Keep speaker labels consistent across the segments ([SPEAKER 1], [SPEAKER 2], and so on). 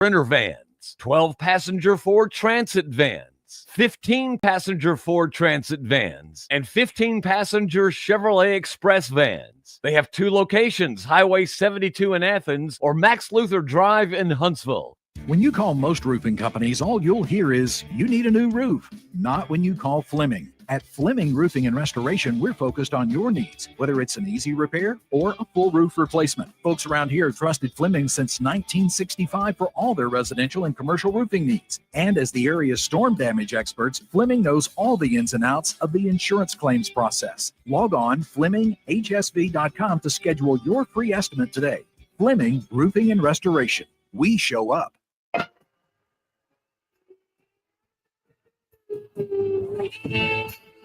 [SPEAKER 1] Sprinter vans, 12-passenger Ford Transit vans, 15-passenger Ford Transit vans, and 15-passenger Chevrolet Express vans. They have 2 locations, Highway 72 in Athens or Max Luther Drive in Huntsville.
[SPEAKER 2] When you call most roofing companies, all you'll hear is, you need a new roof. Not when you call Fleming. At Fleming Roofing and Restoration, we're focused on your needs, whether it's an easy repair or a full roof replacement. Folks around here have trusted Fleming since 1965 for all their residential and commercial roofing needs. And as the area's storm damage experts, Fleming knows all the ins and outs of the insurance claims process. Log on FlemingHSV.com to schedule your free estimate today. Fleming Roofing and Restoration. We show up.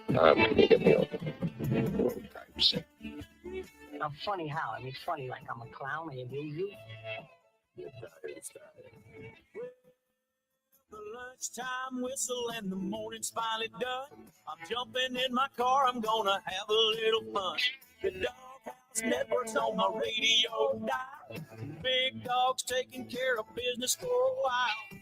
[SPEAKER 3] Can you get me over?
[SPEAKER 4] I'm funny how? I mean, funny like I'm a clown and you do.
[SPEAKER 5] The lunchtime whistle and the morning's finally done. I'm jumping in my car, I'm gonna have a little fun. The Doghouse Network's on my radio dial. Big Dog's taking care of business for a while.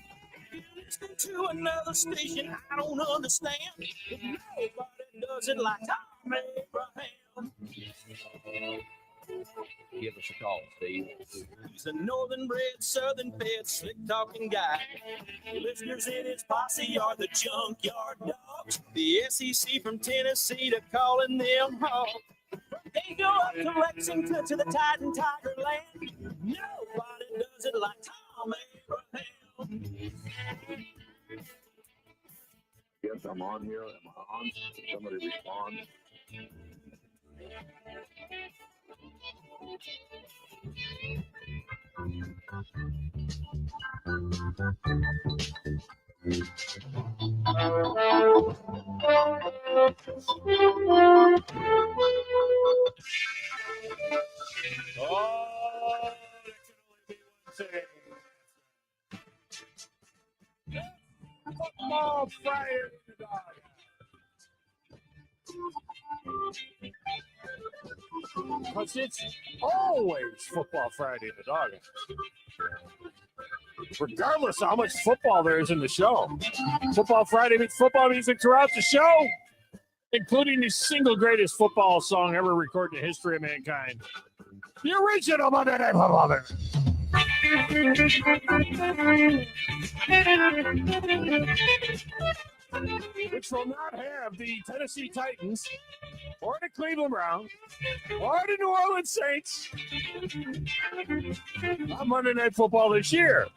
[SPEAKER 5] Listening to another station I don't understand. But nobody does it like Thom Abraham.
[SPEAKER 3] Give us a call, Steve.
[SPEAKER 5] He's a northern bred, southern fed, slick talking guy. Listeners in his posse are the junkyard dogs. The SEC from Tennessee to calling them hogs. They go up to Lexington to the Titan Tiger Land. Nobody does it like Thom Abraham.
[SPEAKER 6] Yes, I'm on here. Am I on? Somebody respond.
[SPEAKER 5] Oh, that can only be one thing. Football Friday in the Doghouse. Because it's always Football Friday in the Doghouse. Regardless of how much football there is in the show. Football Friday means football music throughout the show, including the single greatest football song ever recorded in the history of mankind. The original Monday Night Football. Which will not have the Tennessee Titans or the Cleveland Browns or the New Orleans Saints on Monday Night Football this year.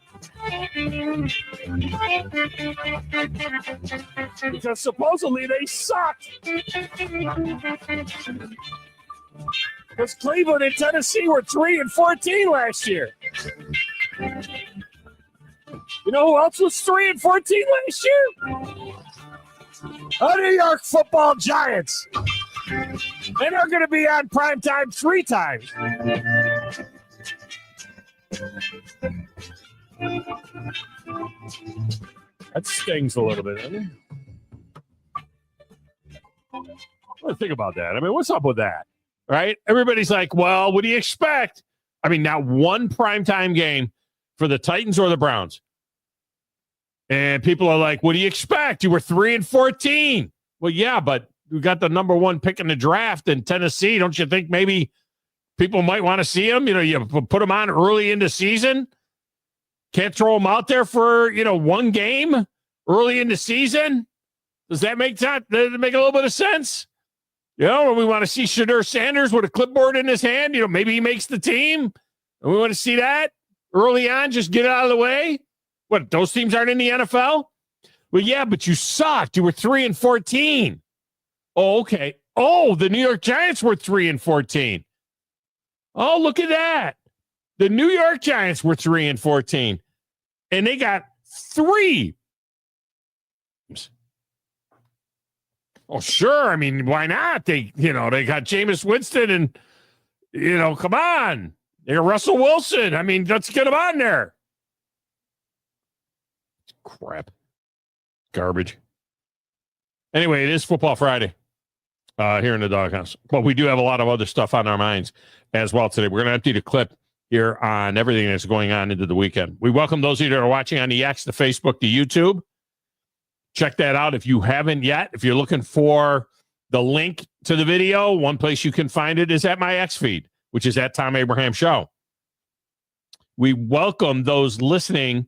[SPEAKER 5] Because supposedly they sucked. Because Cleveland and Tennessee were 3-14 last year. You know who else was 3-14 last year? The New York Football Giants. And they're going to be on primetime 3 times. That stings a little bit, doesn't it? Well, think about that. I mean, what's up with that? Right? Everybody's like, well, what do you expect? I mean, not one primetime game for the Titans or the Browns. And people are like, what do you expect? You were 3-14. Well, yeah, but we got the number 1 pick in the draft in Tennessee. Don't you think maybe people might want to see him? You know, you put him on early in the season. Can't throw him out there for, 1 game early in the season. Does that make a little bit of sense? When we want to see Shadur Sanders with a clipboard in his hand, maybe he makes the team. And we want to see that early on, just get it out of the way. What, those teams aren't in the NFL? Well, yeah, but you sucked. You were 3-14. Oh, okay. Oh, the New York Giants were 3-14. Oh, look at that. The New York Giants were 3-14. And they got 3. Oh, sure. I mean, why not? They got Jameis Winston and, come on. They got Russell Wilson. I mean, let's get them on there. Crap. Garbage. Anyway, it is Football Friday here in the Doghouse. But we do have a lot of other stuff on our minds as well today. We're going to empty the clip here on everything that's going on into the weekend. We welcome those of you that are watching on the X, the Facebook, the YouTube. Check that out if you haven't yet. If you're looking for the link to the video, one place you can find it is at my X feed, which is at Thom Abraham Show. We welcome those listening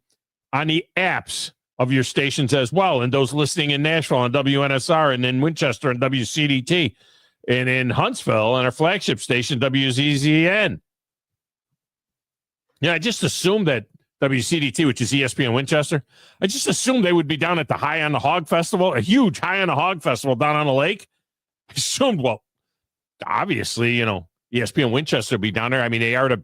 [SPEAKER 5] on the apps of your stations as well, and those listening in Nashville on WNSR, and in Winchester and WCDT, and in Huntsville on our flagship station, WZZN. Yeah, I just assumed that WCDT, which is ESPN Winchester, I just assumed they would be down at the High on the Hog Festival, a huge High on the Hog Festival down on the lake. I assumed, well, obviously, ESPN Winchester would be down there. I mean, they are the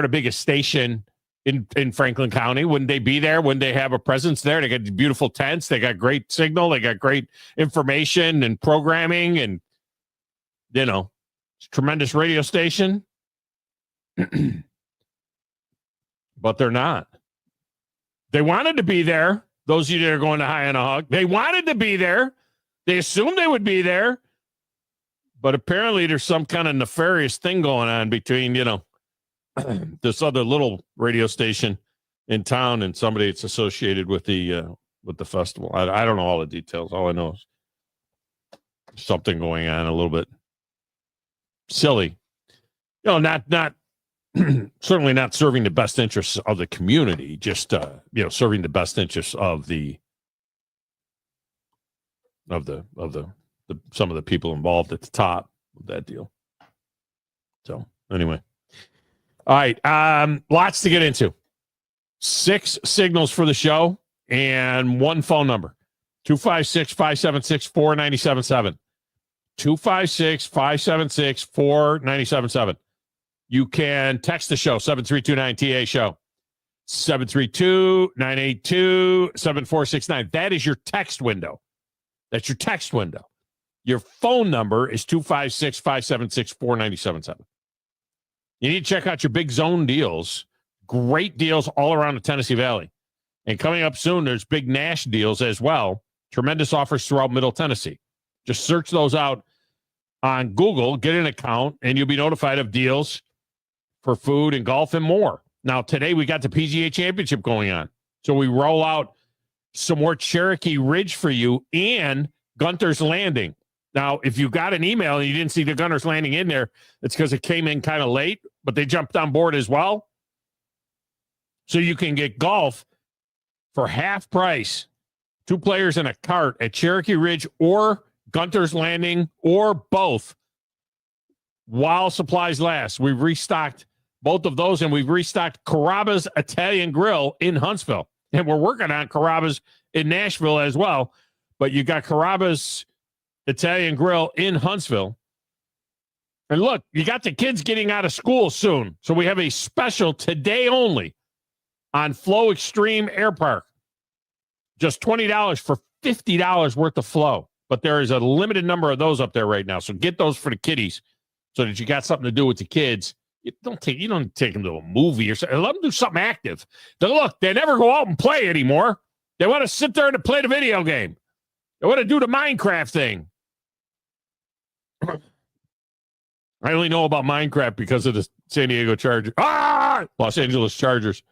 [SPEAKER 5] biggest station in Franklin County. Wouldn't they be there? Wouldn't they have a presence there? They got beautiful tents. They got great signal. They got great information and programming, and tremendous radio station. But they're not. They wanted to be there. Those of you that are going to High on a Hog, they wanted to be there. They assumed they would be there. But apparently there's some kind of nefarious thing going on between, this other little radio station in town and somebody that's associated with the festival. I don't know all the details. All I know is something going on a little bit silly. Not certainly not serving the best interests of the community, just serving the best interests of some of the people involved at the top of that deal. So anyway. All right. Lots to get into. 6 signals for the show and 1 phone number. 256-576-4977. 256-576-4977. You can text the show, 732-9TA show. 732-982-7469. That is your text window. That's your text window. Your phone number is 256-576-4977. You need to check out your Big Zone deals. Great deals all around the Tennessee Valley. And coming up soon, there's Big Nash deals as well. Tremendous offers throughout Middle Tennessee. Just search those out on Google, get an account, and you'll be notified of deals for food and golf and more. Now, today we got the PGA Championship going on. So we roll out some more Cherokee Ridge for you and Gunter's Landing. Now, if you got an email and you didn't see the Gunter's Landing in there, it's because it came in kind of late, but they jumped on board as well. So you can get golf for half price, 2 players in a cart at Cherokee Ridge or Gunter's Landing or both while supplies last. We've restocked both of those, and we've restocked Carrabba's Italian Grill in Huntsville. And we're working on Carrabba's in Nashville as well. But you got Carrabba's Italian Grill in Huntsville. And look, you got the kids getting out of school soon. So we have a special today only on Flow Extreme Air Park. Just $20 for $50 worth of Flow. But there is a limited number of those up there right now. So get those for the kiddies so that you got something to do with the kids. You don't take them to a movie or something. Let them do something active. They never go out and play anymore. They want to sit there and play the video game. They want to do the Minecraft thing. I only know about Minecraft because of the San Diego Chargers. Los Angeles Chargers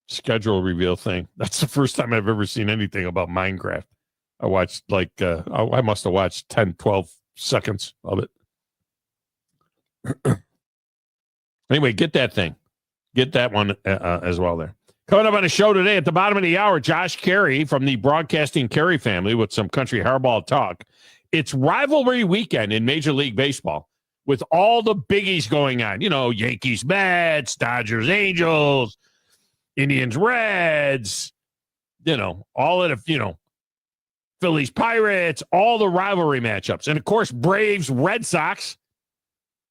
[SPEAKER 5] schedule reveal thing. That's the first time I've ever seen anything about Minecraft. I watched I must have watched 10, 12 seconds of it. Anyway, get that thing. Get that one as well there. Coming up on the show today at the bottom of the hour, Josh Caray from the Broadcasting Caray family with some country hardball talk. It's rivalry weekend in Major League Baseball with all the biggies going on. Yankees, Mets, Dodgers, Angels, Indians, Reds, all of the, Phillies, Pirates, all the rivalry matchups. And, of course, Braves, Red Sox.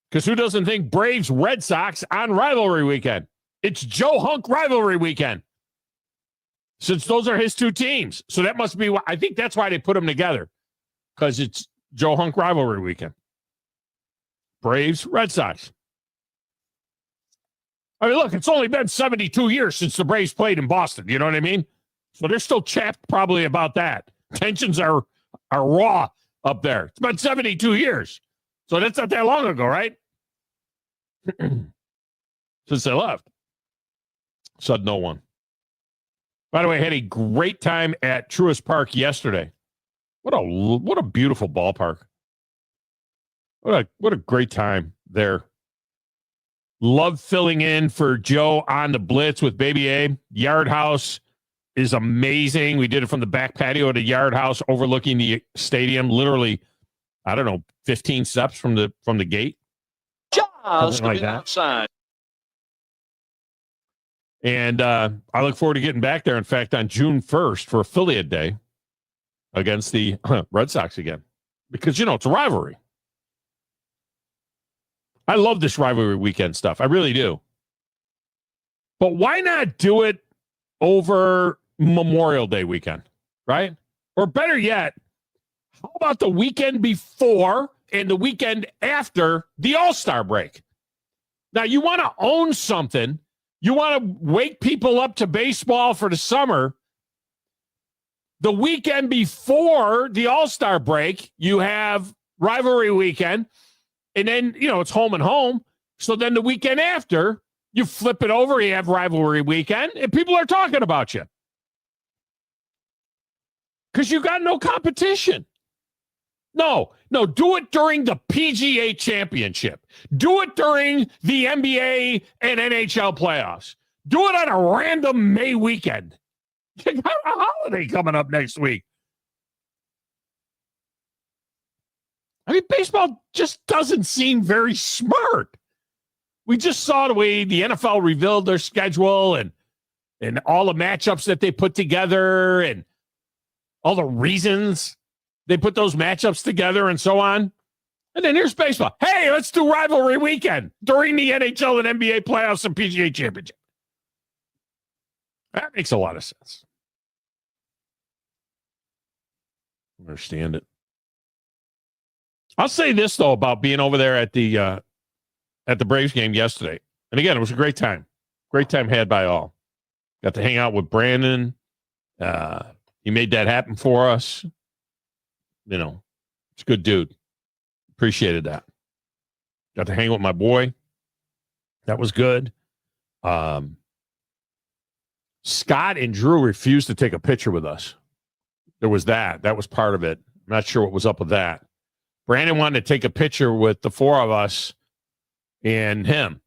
[SPEAKER 5] Because who doesn't think Braves, Red Sox on rivalry weekend? It's Joe Hunk rivalry weekend. Since those are his 2 teams. So that must be why. I think that's why they put them together. Because it's Joe Hunk rivalry weekend. Braves, Red Sox. I mean, look, it's only been 72 years since the Braves played in Boston. You know what I mean? So they're still chapped probably about that. Tensions are raw up there. It's been 72 years. So that's not that long ago, right? since they left. Said no one. By the way, I had a great time at Truist Park yesterday. What a beautiful ballpark. What a great time there. Love filling in for Joe on the blitz with Baby A. Yard House is amazing. We did it from the back patio to Yard House overlooking the stadium. Literally, I don't know, 15 steps from the gate.
[SPEAKER 3] Just
[SPEAKER 5] like that.
[SPEAKER 3] outside.
[SPEAKER 5] And I look forward to getting back there. In fact, on June 1st for Affiliate Day against the Red Sox again. Because, it's a rivalry. I love this rivalry weekend stuff. I really do. But why not do it over Memorial Day weekend, right? Or better yet, how about the weekend before and the weekend after the All-Star break? Now, you want to own something. You want to wake people up to baseball for the summer. The weekend before the All-Star break, you have rivalry weekend. And then, it's home and home. So then the weekend after, you flip it over, you have rivalry weekend, and people are talking about you. Because you got no competition. No, do it during the PGA Championship. Do it during the NBA and NHL playoffs. Do it on a random May weekend. You got a holiday coming up next week. I mean, baseball just doesn't seem very smart. We just saw the way the NFL revealed their schedule and all the matchups that they put together and all the reasons they put those matchups together and so on. And then here's baseball. Hey, let's do rivalry weekend during the NHL and NBA playoffs and PGA Championship. That makes a lot of sense. I understand it. I'll say this, though, about being over there at the Braves game yesterday. And again, it was a great time. Great time had by all. Got to hang out with Brandon. He made that happen for us. It's a good dude. Appreciated that. Got to hang with my boy. That was good. Scott and Drew refused to take a picture with us. There was that. That was part of it. I'm not sure what was up with that. Brandon wanted to take a picture with the four of us and him.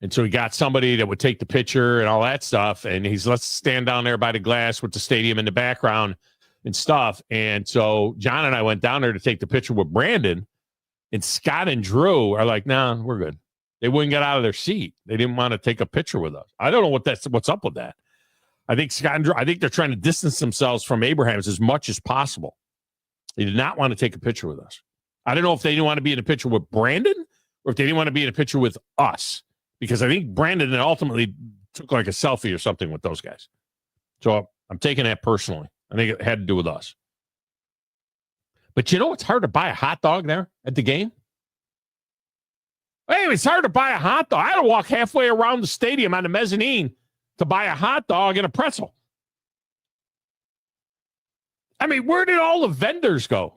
[SPEAKER 5] And so he got somebody that would take the picture and all that stuff. And let's stand down there by the glass with the stadium in the background and stuff. And so John and I went down there to take the picture with Brandon. And Scott and Drew are like, nah, we're good. They wouldn't get out of their seat. They didn't want to take a picture with us. I don't know what's up with that. I think Scott and Drew, I think they're trying to distance themselves from Abrahams as much as possible. They did not want to take a picture with us. I don't know if they didn't want to be in a picture with Brandon or if they didn't want to be in a picture with us, because I think Brandon ultimately took like a selfie or something with those guys. So I'm taking that personally. I think it had to do with us. But it's hard to buy a hot dog there at the game. Hey, it's hard to buy a hot dog. I had to walk halfway around the stadium on the mezzanine to buy a hot dog and a pretzel. I mean, where did all the vendors go?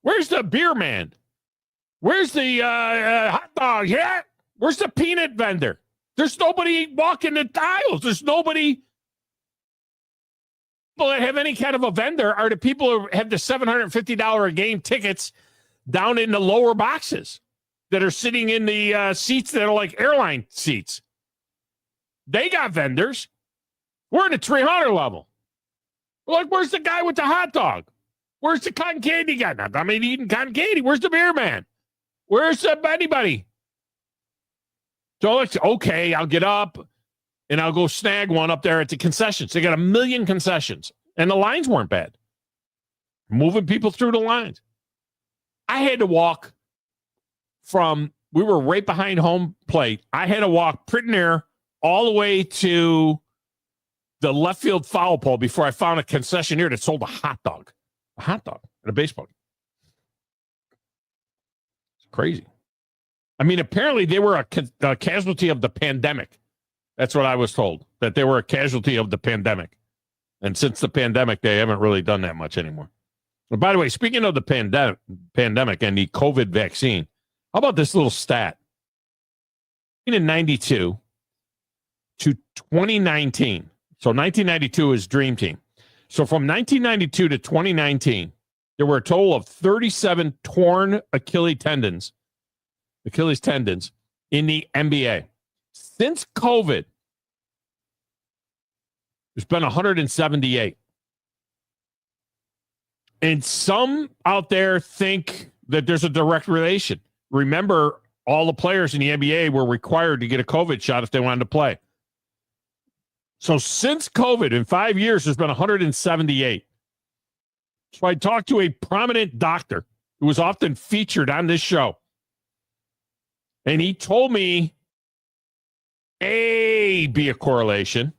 [SPEAKER 5] Where's the beer man? Where's the hot dog? Yeah. Where's the peanut vendor? There's nobody walking the aisles. There's nobody. People that have any kind of a vendor are the people who have the $750 a game tickets down in the lower boxes that are sitting in the seats that are like airline seats. They got vendors. We're in the 300 level. We're like, where's the guy with the hot dog? Where's the cotton candy guy? I mean, eating cotton candy. Where's the beer man? Where's anybody? So it's okay. I'll get up and I'll go snag one up there at the concessions. They got 1 million concessions, and the lines weren't bad. Moving people through the lines. I had to walk we were right behind home plate. I had to walk pretty near all the way to the left field foul pole before I found a concessionaire that sold a hot dog at a baseball game. It's crazy. I mean, apparently they were a casualty of the pandemic. That's what I was told, that they were a casualty of the pandemic. And since the pandemic, they haven't really done that much anymore. But by the way, speaking of the pandemic and the COVID vaccine, how about this little stat? 1992 to 2019. So 1992 is Dream Team. So from 1992 to 2019, there were a total of 37 torn Achilles tendons in the NBA. Since COVID, there's been 178. And some out there think that there's a direct relation. Remember, all the players in the NBA were required to get a COVID shot if they wanted to play. So since COVID, in 5 years, there's been 178. So I talked to a prominent doctor who was often featured on this show. And he told me be a correlation,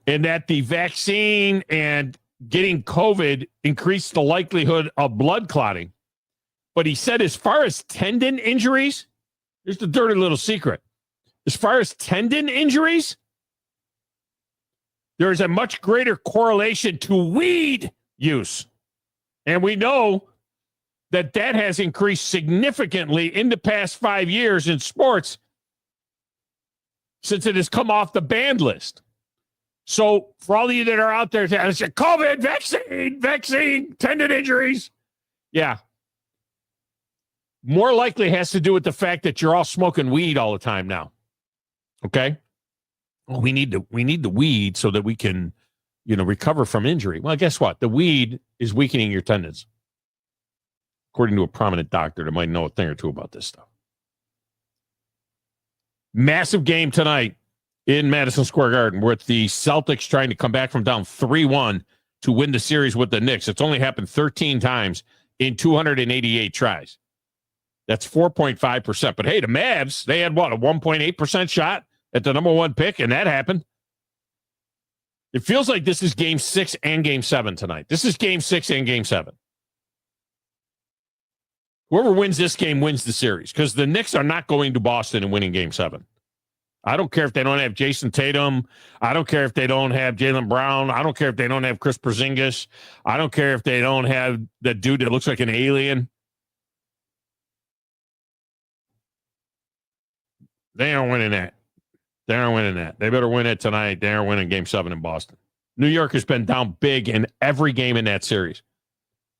[SPEAKER 5] and that the vaccine and getting COVID increased the likelihood of blood clotting. But he said, as far as tendon injuries, here's the dirty little secret. As far as tendon injuries, there is a much greater correlation to weed use. And we know that has increased significantly in the past 5 years in sports since it has come off the banned list. So for all of you that are out there saying, COVID, vaccine, tendon injuries. Yeah. More likely has to do with the fact that you're all smoking weed all the time now. Okay? Well, we need the weed so that we can, recover from injury. Well, guess what? The weed is weakening your tendons. According to a prominent doctor that might know a thing or two about this stuff. Massive game tonight in Madison Square Garden with the Celtics trying to come back from down 3-1 to win the series with the Knicks. It's only happened 13 times in 288 tries. That's 4.5%. But hey, the Mavs, they had a 1.8% shot at the number one pick, and that happened. It feels like this is game 6 and game 7 tonight. This is game 6 and game 7. Whoever wins this game wins the series, because the Knicks are not going to Boston and winning game 7. I don't care if they don't have Jason Tatum. I don't care if they don't have Jaylen Brown. I don't care if they don't have Chris Porzingis. I don't care if they don't have the dude that looks like an alien. They aren't winning that. They aren't winning that. They better win it tonight. They aren't winning game 7 in Boston. New York has been down big in every game in that series.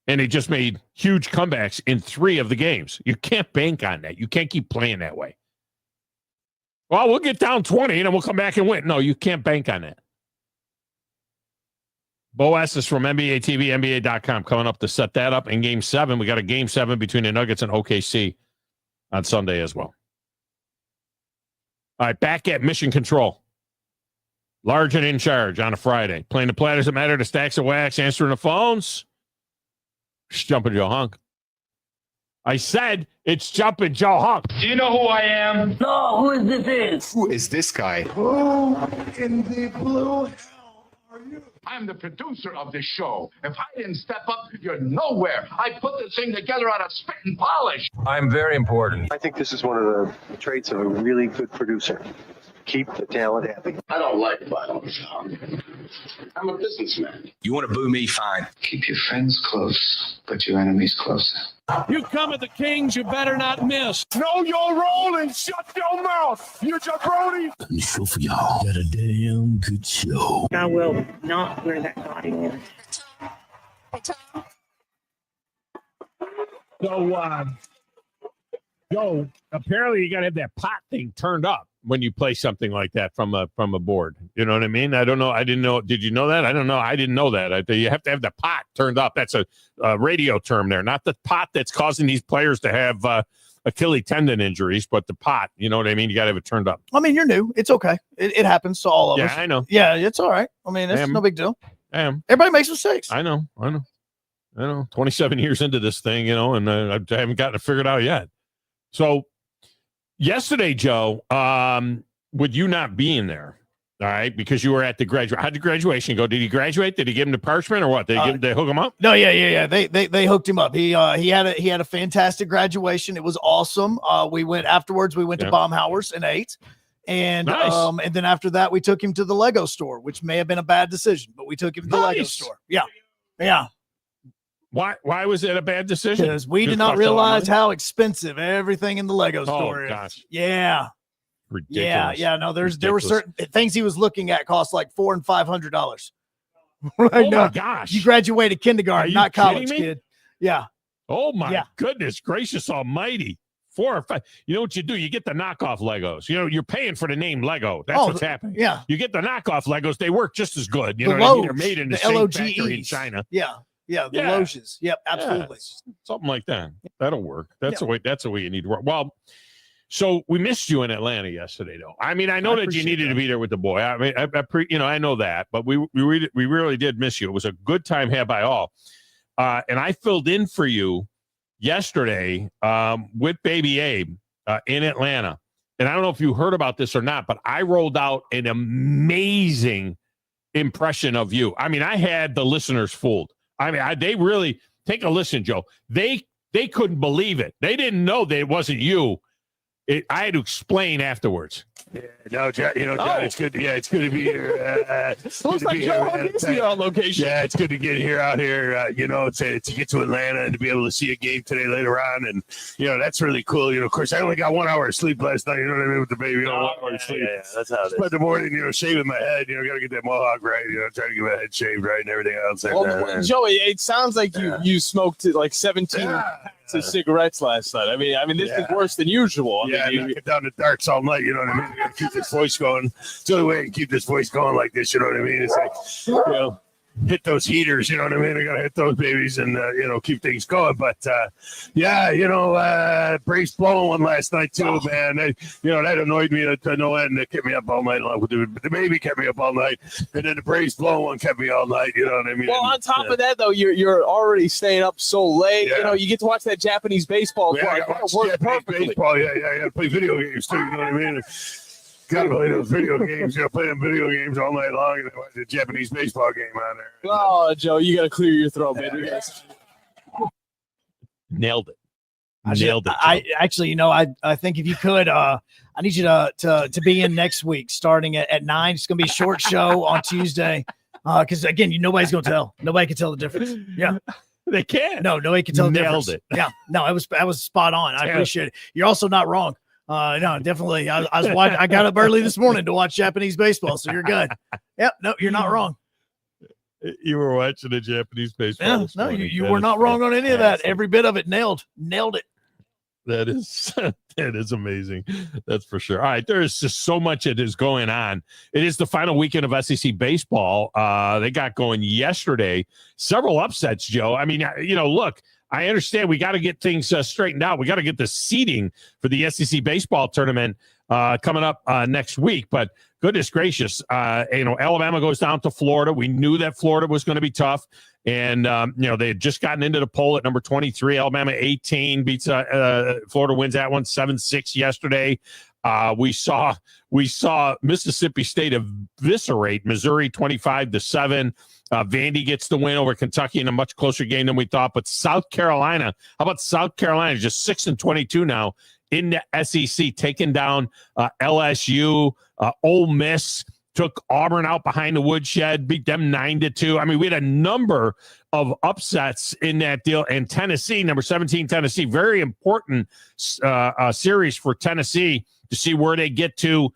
[SPEAKER 5] And they just made huge comebacks in 3 of the games. You can't bank on that. You can't keep playing that way. Well, we'll get down 20 and then we'll come back and win. No, you can't bank on that. Beau Estes from NBA TV, NBA.com coming up to set that up in game 7. We got a game 7 between the Nuggets and OKC on Sunday as well. All right, back at Mission Control. Large and in charge on a Friday. Playing the platters that matter, the stacks of wax, answering the phones. It's Jumpin' Joe Hunk. I said it's Jumpin' Joe Hunk.
[SPEAKER 3] Do you know who I am?
[SPEAKER 4] No, who is this?
[SPEAKER 7] Who is this guy?
[SPEAKER 6] Who in the blue hell are you? I'm the producer of this show. If I didn't step up, you're nowhere. I put this thing together out of spit and polish.
[SPEAKER 1] I'm very important.
[SPEAKER 8] I think this is one of the traits of a really good producer. Keep the talent happy.
[SPEAKER 6] I don't like violence. I'm a businessman.
[SPEAKER 7] You want to boo me? Fine.
[SPEAKER 9] Keep your friends close, but your enemies closer.
[SPEAKER 3] You come at the Kings, you better not miss.
[SPEAKER 6] Know your role and shut your mouth, you jabroni.
[SPEAKER 7] Let me show for y'all. Got a damn good show.
[SPEAKER 4] I will not wear that body wear.
[SPEAKER 5] So, apparently you got to have that pot thing turned up when you play something like that from a board. You know what I mean? I don't know. I didn't know. Did you know that? I don't know. I didn't know that. You have to have the pot turned up. That's a radio term there, not the pot that's causing these players to have Achilles tendon injuries, but the pot. You know what I mean? You got to have it turned up.
[SPEAKER 10] I mean, you're new. It's okay. It happens to all of us.
[SPEAKER 5] Yeah, I know.
[SPEAKER 10] Yeah, it's all right. I mean, it's no big deal.
[SPEAKER 5] I am.
[SPEAKER 10] Everybody makes mistakes.
[SPEAKER 5] I know. 27 years into this thing, and I haven't gotten it figured out yet. So yesterday, Joe, with you not being there, all right, because you were at the how'd the graduation go? Did he graduate? Did he give him the parchment or what? Did they hook him up?
[SPEAKER 10] No, yeah. They hooked him up. He had a fantastic graduation. It was awesome. We went afterwards. We went to Baumhauer's and ate. And
[SPEAKER 5] nice.
[SPEAKER 10] And then after that, we took him to the Lego store, which may have been a bad decision, but we took him to the Lego store. Yeah.
[SPEAKER 5] Why was it a bad decision?
[SPEAKER 10] Because we
[SPEAKER 5] Just
[SPEAKER 10] did not
[SPEAKER 5] cost a lot of
[SPEAKER 10] realize
[SPEAKER 5] money?
[SPEAKER 10] how expensive everything in the Lego store is.
[SPEAKER 5] Gosh.
[SPEAKER 10] Yeah.
[SPEAKER 5] Ridiculous.
[SPEAKER 10] Yeah. No, there were
[SPEAKER 5] Ridiculous.
[SPEAKER 10] certain things he was looking at cost like $400 and $500.
[SPEAKER 5] Oh my gosh.
[SPEAKER 10] You graduated kindergarten,
[SPEAKER 5] Are you
[SPEAKER 10] not college,
[SPEAKER 5] kidding me?
[SPEAKER 10] kid. Yeah.
[SPEAKER 5] Oh my
[SPEAKER 10] Yeah.
[SPEAKER 5] goodness gracious almighty. 4 or 5. You know what you do? You get the knockoff Legos. You know, you're paying for the name Lego. That's what's happening.
[SPEAKER 10] Yeah.
[SPEAKER 5] You get the knockoff Legos. They work just as good. You
[SPEAKER 10] The
[SPEAKER 5] know what I mean?
[SPEAKER 10] Loges,
[SPEAKER 5] They're made in the
[SPEAKER 10] the
[SPEAKER 5] same
[SPEAKER 10] LOGEs.
[SPEAKER 5] factory in China.
[SPEAKER 10] Yeah. Yeah. The
[SPEAKER 5] Yeah.
[SPEAKER 10] Loges. Yep. Absolutely.
[SPEAKER 5] Yeah, something like that. That'll work. That's the way you need to work. Well, so we missed you in Atlanta yesterday, though. I mean, I know that you needed to be there with the boy. I mean, I know that, but we really did miss you. It was a good time had by all. And I filled in for you yesterday with Baby Abe in Atlanta. And I don't know if you heard about this or not, but I rolled out an amazing impression of you. I mean, I had the listeners fooled. I mean, they really take a listen, Joe. They couldn't believe it. They didn't know that it wasn't you. I had to explain afterwards.
[SPEAKER 11] Yeah, no, John, John, it's good. It's good to be here. It's good to be here
[SPEAKER 5] on location.
[SPEAKER 11] Yeah, it's good to get out here. To get to Atlanta and to be able to see a game today later on, and that's really cool. Of course, I only got 1 hour of sleep last night. You know what I mean with the baby. 1 hour of sleep.
[SPEAKER 9] Yeah, that's how it is.
[SPEAKER 11] Spent the morning, shaving my head. Got to get that mohawk right. Trying to get my head shaved right and everything else.
[SPEAKER 12] Well, Joey, it sounds like you smoked like 17 packs of cigarettes last night. I mean, this is worse than usual.
[SPEAKER 11] I knock it down the darks all night. You know what I mean? Gotta keep this voice going. It's the only way I can keep this voice going like this. You know what I mean? It's like, hit those heaters. You know what I mean? I gotta hit those babies and keep things going. But Brace blowing one last night too, man. That annoyed me to no end. It kept me up all night long. The baby kept me up all night, and then the Brace blowing one kept me all night. You know what I mean?
[SPEAKER 12] Well, on top of that, though, you're already staying up so late.
[SPEAKER 11] Yeah.
[SPEAKER 12] You get to watch that Japanese baseball.
[SPEAKER 11] I watch Japanese baseball. Yeah. Play video games too. You know what I mean? Gotta play those video games. Play them video games all night long, and then watch the Japanese baseball game on there.
[SPEAKER 12] Oh, Joe, you gotta clear your throat, man.
[SPEAKER 5] Nailed it.
[SPEAKER 10] I actually, I think if you could, I need you to be in next week, starting at 9. It's gonna be a short show on Tuesday, because again, nobody's gonna tell. Nobody can tell the difference. Yeah.
[SPEAKER 5] They can't.
[SPEAKER 10] No, nobody can tell the
[SPEAKER 5] Nailed
[SPEAKER 10] difference.
[SPEAKER 5] it.
[SPEAKER 10] Yeah, no, I was spot on. I appreciate it. You're also not wrong. No, definitely. I was watching. I got up early this morning to watch Japanese baseball, so you're good. Yep. No, you're not wrong.
[SPEAKER 5] You were watching the Japanese baseball.
[SPEAKER 10] Yeah, no, you were not wrong on any of that. Every bit of it nailed it.
[SPEAKER 5] That is amazing. That's for sure. All right, there is just so much that is going on. It is the final weekend of SEC baseball. They got going yesterday. Several upsets, Joe. I mean, look, I understand we got to get things straightened out. We got to get the seeding for the SEC baseball tournament coming up next week. But goodness gracious, Alabama goes down to Florida. We knew that Florida was going to be tough. And, they had just gotten into the poll at number 23. Alabama 18 beats Florida wins that one 7-6 yesterday. We saw Mississippi State eviscerate Missouri 25-7. Vandy gets the win over Kentucky in a much closer game than we thought. But South Carolina, how about South Carolina? Just 6-22 now in the SEC, taking down LSU. Ole Miss took Auburn out behind the woodshed, beat them 9-2. I mean, we had a number of upsets in that deal. And Tennessee, number 17, Tennessee, very important series for Tennessee to see where they get to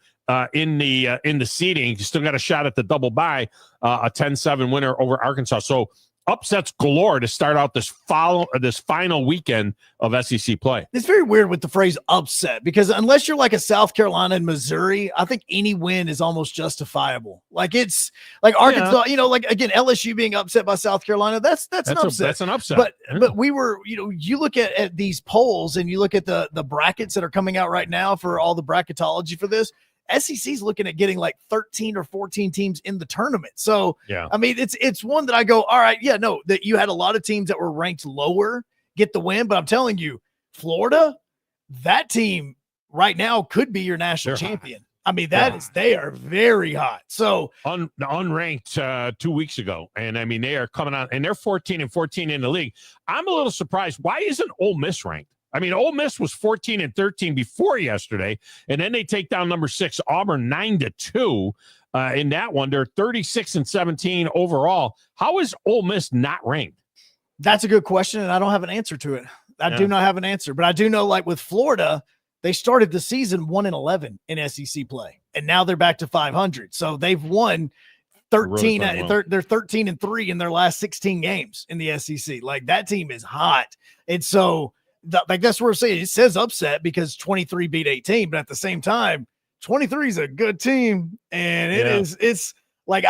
[SPEAKER 5] in the seeding. You still got a shot at the double bye, a 10-7 winner over Arkansas. So upsets galore to start out this final weekend of SEC play.
[SPEAKER 10] It's very weird with the phrase upset, because unless you're like a South Carolina and Missouri, I think any win is almost justifiable. Like it's like Arkansas, like again, LSU being upset by South Carolina, that's an upset.
[SPEAKER 5] That's an upset.
[SPEAKER 10] But we were, you look at these polls and you look at the brackets that are coming out right now for all the bracketology for this. SEC's looking at getting like 13 or 14 teams in the tournament. So,
[SPEAKER 5] yeah,
[SPEAKER 10] I mean, it's one that I go, all right, yeah, no, that you had a lot of teams that were ranked lower get the win, but I'm telling you, Florida, that team right now could be your national champion. I mean, they are very hot. So
[SPEAKER 5] unranked 2 weeks ago. And I mean, they are coming on and they're 14-14 in the league. I'm a little surprised. Why isn't Ole Miss ranked? I mean, Ole Miss was 14-13 before yesterday, and then they take down number 6 Auburn 9-2 in that one. They're 36-17 overall. How is Ole Miss not ranked?
[SPEAKER 10] That's a good question, and I don't have an answer to it. I do not have an answer, but I do know, like with Florida, they started the season 1-11 in SEC play, and now they're back to 500. So they've won 13. They're 13-3 in their last 16 games in the SEC. Like that team is hot, and so like that's what we're saying. It says upset because 23 beat 18, but at the same time, 23 is a good team, and it's like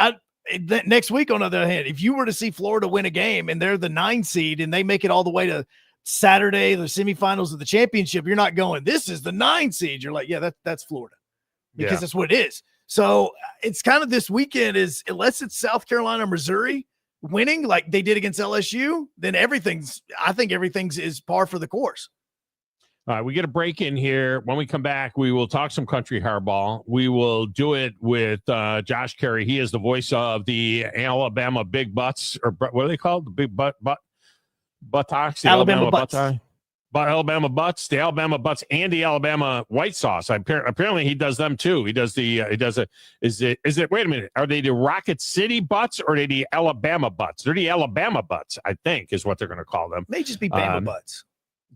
[SPEAKER 10] next week, on the other hand, if you were to see Florida win a game and they're the 9 seed and they make it all the way to Saturday, the semifinals of the championship, you're not going, this is the 9 seed. You're like, yeah, that's Florida, because that's what it is. So it's kind of this weekend is, unless it's South Carolina, Missouri winning like they did against LSU, then I think everything's is par for the course.
[SPEAKER 5] All right, we get a break in here. When we come back, we will talk some country hardball. We will do it with Josh Caray. He is the voice of the Alabama Big Butts, or what are they called? The Big Buttocks? The
[SPEAKER 10] Alabama Butts.
[SPEAKER 5] Alabama Butts, the Alabama Butts, and the Alabama White Sauce. Apparently, he does them too. He does is it? Wait a minute. Are they the Rocket City Butts or are they the Alabama Butts? They're the Alabama Butts, I think, is what they're going to call them.
[SPEAKER 10] May just be Bama Butts.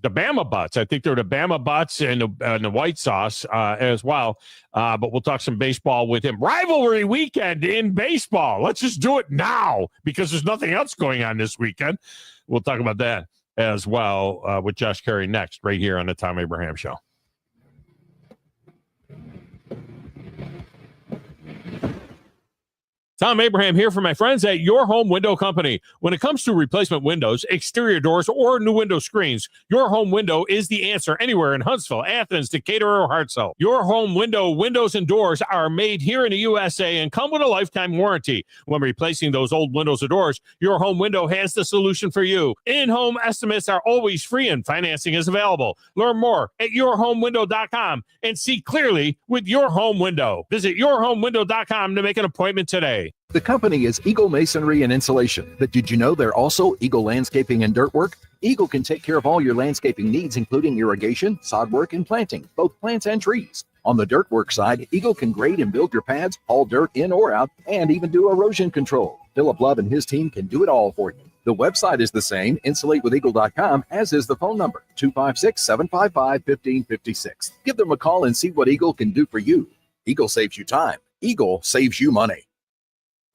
[SPEAKER 5] The Bama Butts. I think they're the Bama Butts and the White Sauce as well. But we'll talk some baseball with him. Rivalry weekend in baseball. Let's just do it now because there's nothing else going on this weekend. We'll talk about that as well with Josh Caray next, right here on the Thom Abraham Show. Thom Abraham here for my friends at Your Home Window Company. When it comes to replacement windows, exterior doors, or new window screens, Your Home Window is the answer anywhere in Huntsville, Athens, Decatur, or Hartselle. Your Home Window windows and doors are made here in the USA and come with a lifetime warranty. When replacing those old windows or doors, Your Home Window has the solution for you. In-home estimates are always free and financing is available. Learn more at yourhomewindow.com and see clearly with Your Home Window. Visit yourhomewindow.com to make an appointment today.
[SPEAKER 2] The company is Eagle Masonry and Insulation, but did you know they're also Eagle Landscaping and Dirt Work? Eagle can take care of all your landscaping needs, including irrigation, sod work, and planting, both plants and trees. On the dirt work side, Eagle can grade and build your pads, haul dirt in or out, and even do erosion control. Philip Love and his team can do it all for you. The website is the same, insulatewitheagle.com, as is the phone number, 256-755-1556. Give them a call and see what Eagle can do for you. Eagle saves you time. Eagle saves you money.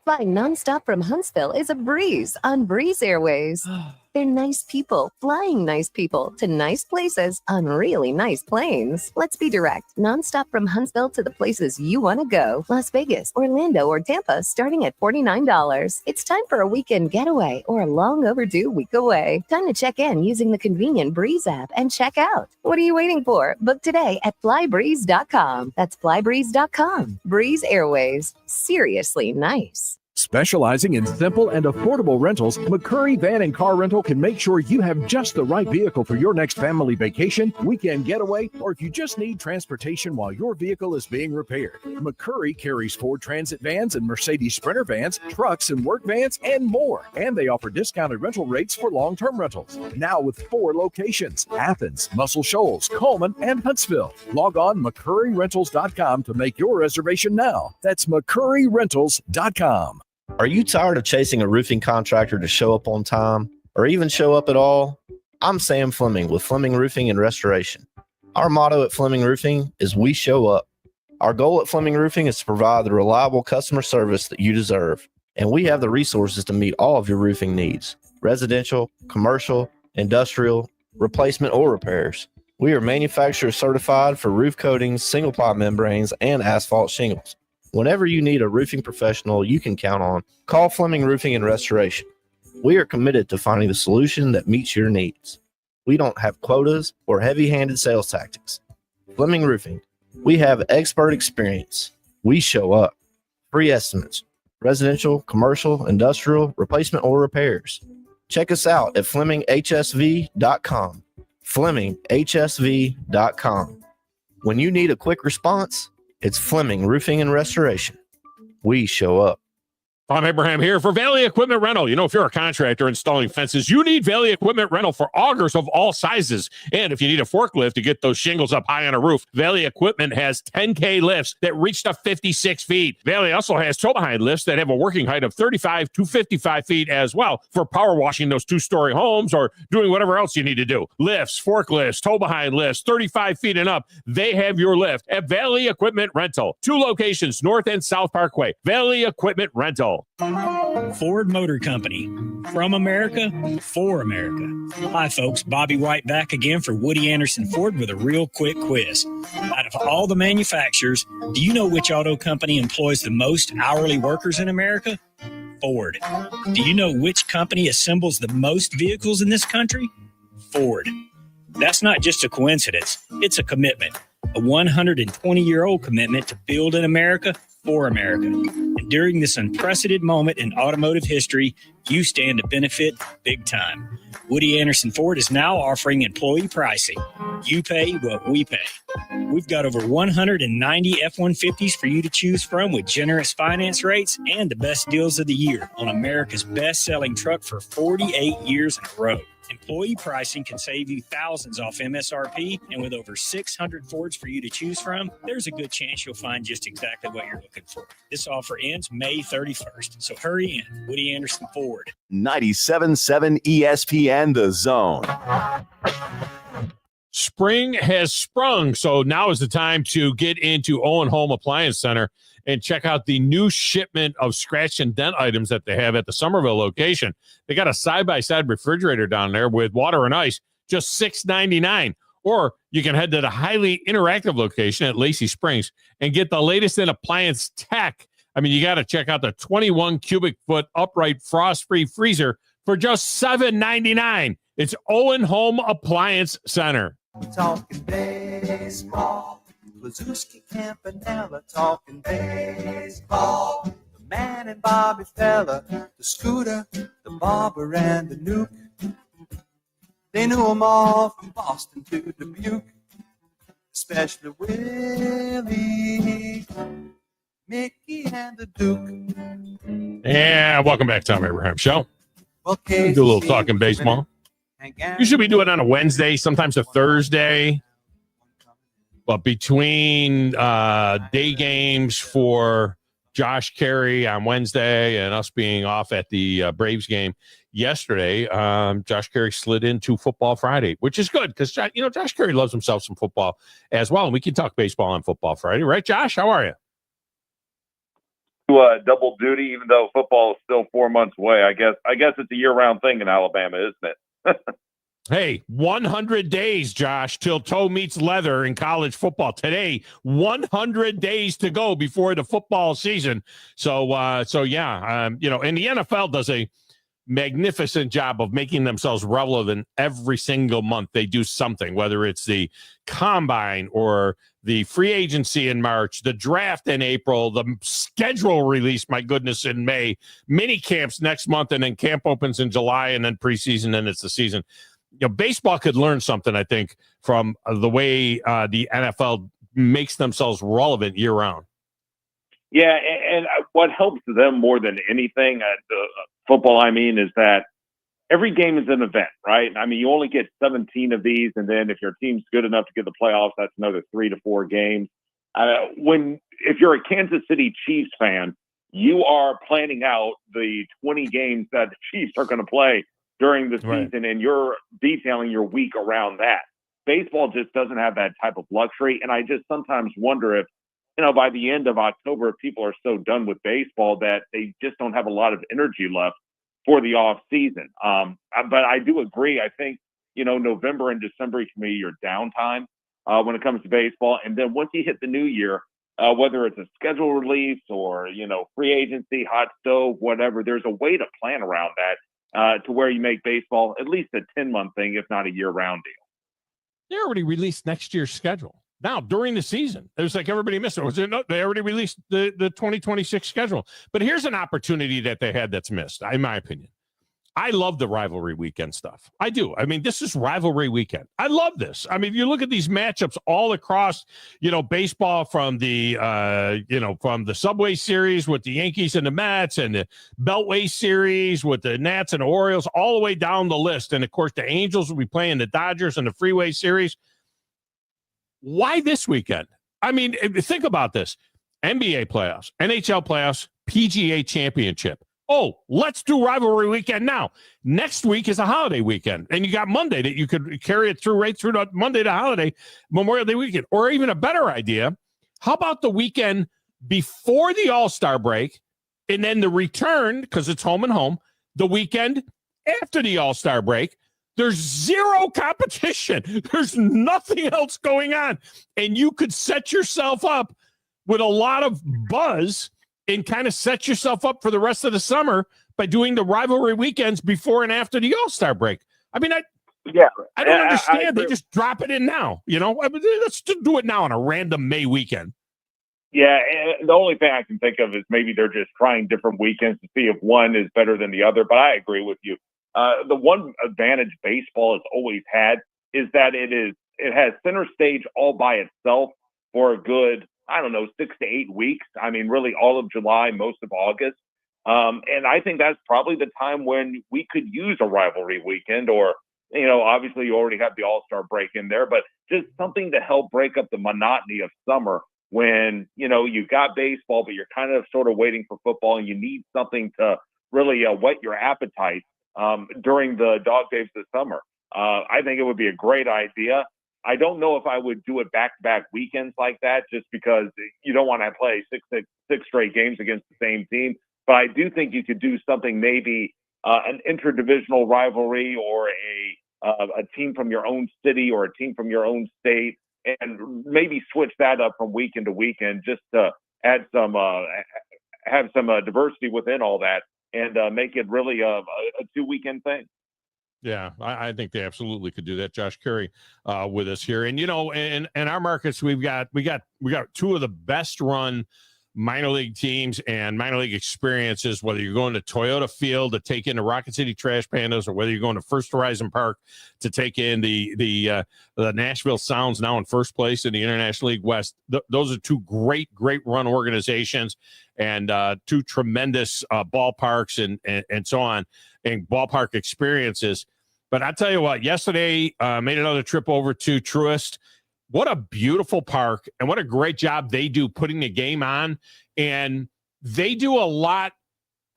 [SPEAKER 13] Flying nonstop from Huntsville is a breeze on Breeze Airways. They're nice people flying nice people to nice places on really nice planes. Let's be direct. Nonstop from Huntsville to the places you want to go. Las Vegas, Orlando, or Tampa starting at $49. It's time for a weekend getaway or a long overdue week away. Time to check in using the convenient Breeze app and check out. What are you waiting for? Book today at flybreeze.com. That's flybreeze.com. Breeze Airways. Seriously nice.
[SPEAKER 2] Specializing in simple and affordable rentals, McCurry Van and Car Rental can make sure you have just the right vehicle for your next family vacation, weekend getaway, or if you just need transportation while your vehicle is being repaired. McCurry carries Ford Transit vans and Mercedes Sprinter vans, trucks and work vans, and more. And they offer discounted rental rates for long-term rentals. Now with 4 locations: Athens, Muscle Shoals, Coleman, and Huntsville. Log on McCurryRentals.com to make your reservation now. That's McCurryRentals.com.
[SPEAKER 14] Are you tired of chasing a roofing contractor to show up on time or even show up at all? I'm Sam Fleming with Fleming Roofing and Restoration. Our motto at Fleming Roofing is we show up. Our goal at Fleming Roofing is to provide the reliable customer service that you deserve. And we have the resources to meet all of your roofing needs: residential, commercial, industrial, replacement, or repairs. We are manufacturer certified for roof coatings, single ply membranes, and asphalt shingles. Whenever you need a roofing professional you can count on, call Fleming Roofing and Restoration. We are committed to finding the solution that meets your needs. We don't have quotas or heavy-handed sales tactics. Fleming Roofing, we have expert experience. We show up. Free estimates: residential, commercial, industrial, replacement, or repairs. Check us out at FlemingHSV.com. FlemingHSV.com. When you need a quick response, it's Fleming Roofing and Restoration. We show up.
[SPEAKER 5] Thom Abraham here for Valley Equipment Rental. You know, if you're a contractor installing fences, you need Valley Equipment Rental for augers of all sizes. And if you need a forklift to get those shingles up high on a roof, Valley Equipment has 10K lifts that reach to 56 feet. Valley also has tow-behind lifts that have a working height of 35 to 55 feet as well for power washing those two-story homes or doing whatever else you need to do. Lifts, forklifts, tow-behind lifts, 35 feet and up. They have your lift at Valley Equipment Rental. 2 locations, North and South Parkway. Valley Equipment Rental.
[SPEAKER 15] Ford Motor Company. From America, for America. Hi, folks. Bobby White back again for Woody Anderson Ford with a real quick quiz. Out of all the manufacturers, do you know which auto company employs the most hourly workers in America? Ford. Do you know which company assembles the most vehicles in this country? Ford. That's not just a coincidence. It's a commitment. A 120-year-old commitment to build in America for America. And during this unprecedented moment in automotive history, you stand to benefit big time. Woody Anderson Ford is now offering employee pricing. You pay what we pay. We've got over 190 F-150s for you to choose from with generous finance rates and the best deals of the year on America's best-selling truck for 48 years in a row. Employee pricing can save you thousands off MSRP, and with over 600 Fords for you to choose from, there's a good chance you'll find just exactly what you're looking for. This offer ends May 31st, so hurry in. Woody Anderson Ford.
[SPEAKER 16] 97.7 ESPN The Zone.
[SPEAKER 5] Spring has sprung, so now is the time to get into Owen Home Appliance Center and check out the new shipment of scratch and dent items that they have at the Somerville location. They got a side-by-side refrigerator down there with water and ice, just $6.99. Or you can head to the highly interactive location at Lacey Springs and get the latest in appliance tech. I mean, you got to check out the 21 cubic foot upright frost-free freezer for just $7.99. It's Owen Home Appliance Center.
[SPEAKER 17] Talking baseball. Blazewski, Campanella, talking baseball. The man and Bobby Fella, the Scooter, the Barber, and the Nuke. They knew them all from Boston to Dubuque, especially Willie, Mickey, and the Duke.
[SPEAKER 5] Yeah, welcome back to Thom Abraham Show. We do a little talking baseball. Usually we do it on a Wednesday, sometimes a Thursday. But between day games for Josh Caray on Wednesday and us being off at the Braves game yesterday, Josh Caray slid into Football Friday, which is good because, you know, Josh Caray loves himself some football as well. And we can talk baseball on Football Friday. Right, Josh? How are you?
[SPEAKER 18] Double duty, even though football is still 4 months away. I guess it's a year-round thing in Alabama, isn't it?
[SPEAKER 5] Hey, 100 days, Josh, till toe meets leather in college football. Today, 100 days to go before the football season. So yeah, you know, and the NFL does a magnificent job of making themselves relevant every single month. They do something, whether it's the combine or the free agency in March, the draft in April, the schedule release, my goodness, in May, mini camps next month, and then camp opens in July, and then preseason, and it's the season. You know, baseball could learn something, I think, from the way the NFL makes themselves relevant year round.
[SPEAKER 18] Yeah, and what helps them more than anything, football, I mean, is that every game is an event, right? I mean, you only get 17 of these, and then if your team's good enough to get the playoffs, that's another 3 to 4 games. If you're a Kansas City Chiefs fan, you are planning out the 20 games that the Chiefs are going to play during the season, and you're detailing your week around that. Baseball just doesn't have that type of luxury, and I just sometimes wonder if, you know, by the end of October, people are so done with baseball that they just don't have a lot of energy left for the off season. But I do agree. I think, you know, November and December can be your downtime when it comes to baseball. And then once you hit the new year, whether it's a schedule release or, you know, free agency, hot stove, whatever, there's a way to plan around that to where you make baseball at least a 10-month thing, if not a year-round deal.
[SPEAKER 5] They already released next year's schedule. Now, during the season, it was like everybody missed it. They already released the 2026 schedule. But here's an opportunity that they had that's missed, in my opinion. I love the rivalry weekend stuff. I do. I mean, this is rivalry weekend. I love this. I mean, you look at these matchups all across, baseball from the, from the Subway Series with the Yankees and the Mets and the Beltway Series with the Nats and the Orioles, all the way down the list. And, of course, the Angels will be playing the Dodgers and the Freeway Series. Why this weekend? I mean, think about this. NBA playoffs, NHL playoffs, PGA championship. Oh, let's do rivalry weekend now. Next week is a holiday weekend, and you got Monday that you could carry it through right through to Monday to holiday, Memorial Day weekend. Or even a better idea, how about the weekend before the All-Star break, and then the return, because it's home and home, the weekend after the All-Star break? There's zero competition. There's nothing else going on, and you could set yourself up with a lot of buzz and kind of set yourself up for the rest of the summer by doing the rivalry weekends before and after the All-Star break. I mean, I don't understand. They just drop it in now. I mean, let's just do it now on a random May weekend.
[SPEAKER 18] Yeah, and the only thing I can think of is maybe they're just trying different weekends to see if one is better than the other. But I agree with you. The one advantage baseball has always had is that it has center stage all by itself for a good, 6 to 8 weeks. I mean, really all of July, most of August. And I think that's probably the time when we could use a rivalry weekend or, obviously you already have the All-Star break in there, but just something to help break up the monotony of summer when, you've got baseball, but you're kind of sort of waiting for football and you need something to really whet your appetite during the dog days of summer. I think it would be a great idea. I don't know if I would do it back-to-back weekends like that, just because you don't want to play six straight games against the same team. But I do think you could do something, maybe an interdivisional rivalry or a team from your own city or a team from your own state, and maybe switch that up from weekend to weekend just to add some have some diversity within all that and make it really a 2-weekend thing.
[SPEAKER 5] Yeah, I think they absolutely could do that. Josh Caray with us here. And, in our markets, we got two of the best run minor league teams and minor league experiences, whether you're going to Toyota Field to take in the Rocket City Trash Pandas or whether you're going to First Horizon Park to take in the Nashville Sounds, now in first place in the International League West. Those are two great run organizations and two tremendous ballparks and so on, and ballpark experiences. But I tell you what, yesterday made another trip over to Truist. What a beautiful park, and what a great job they do putting the game on. And they do a lot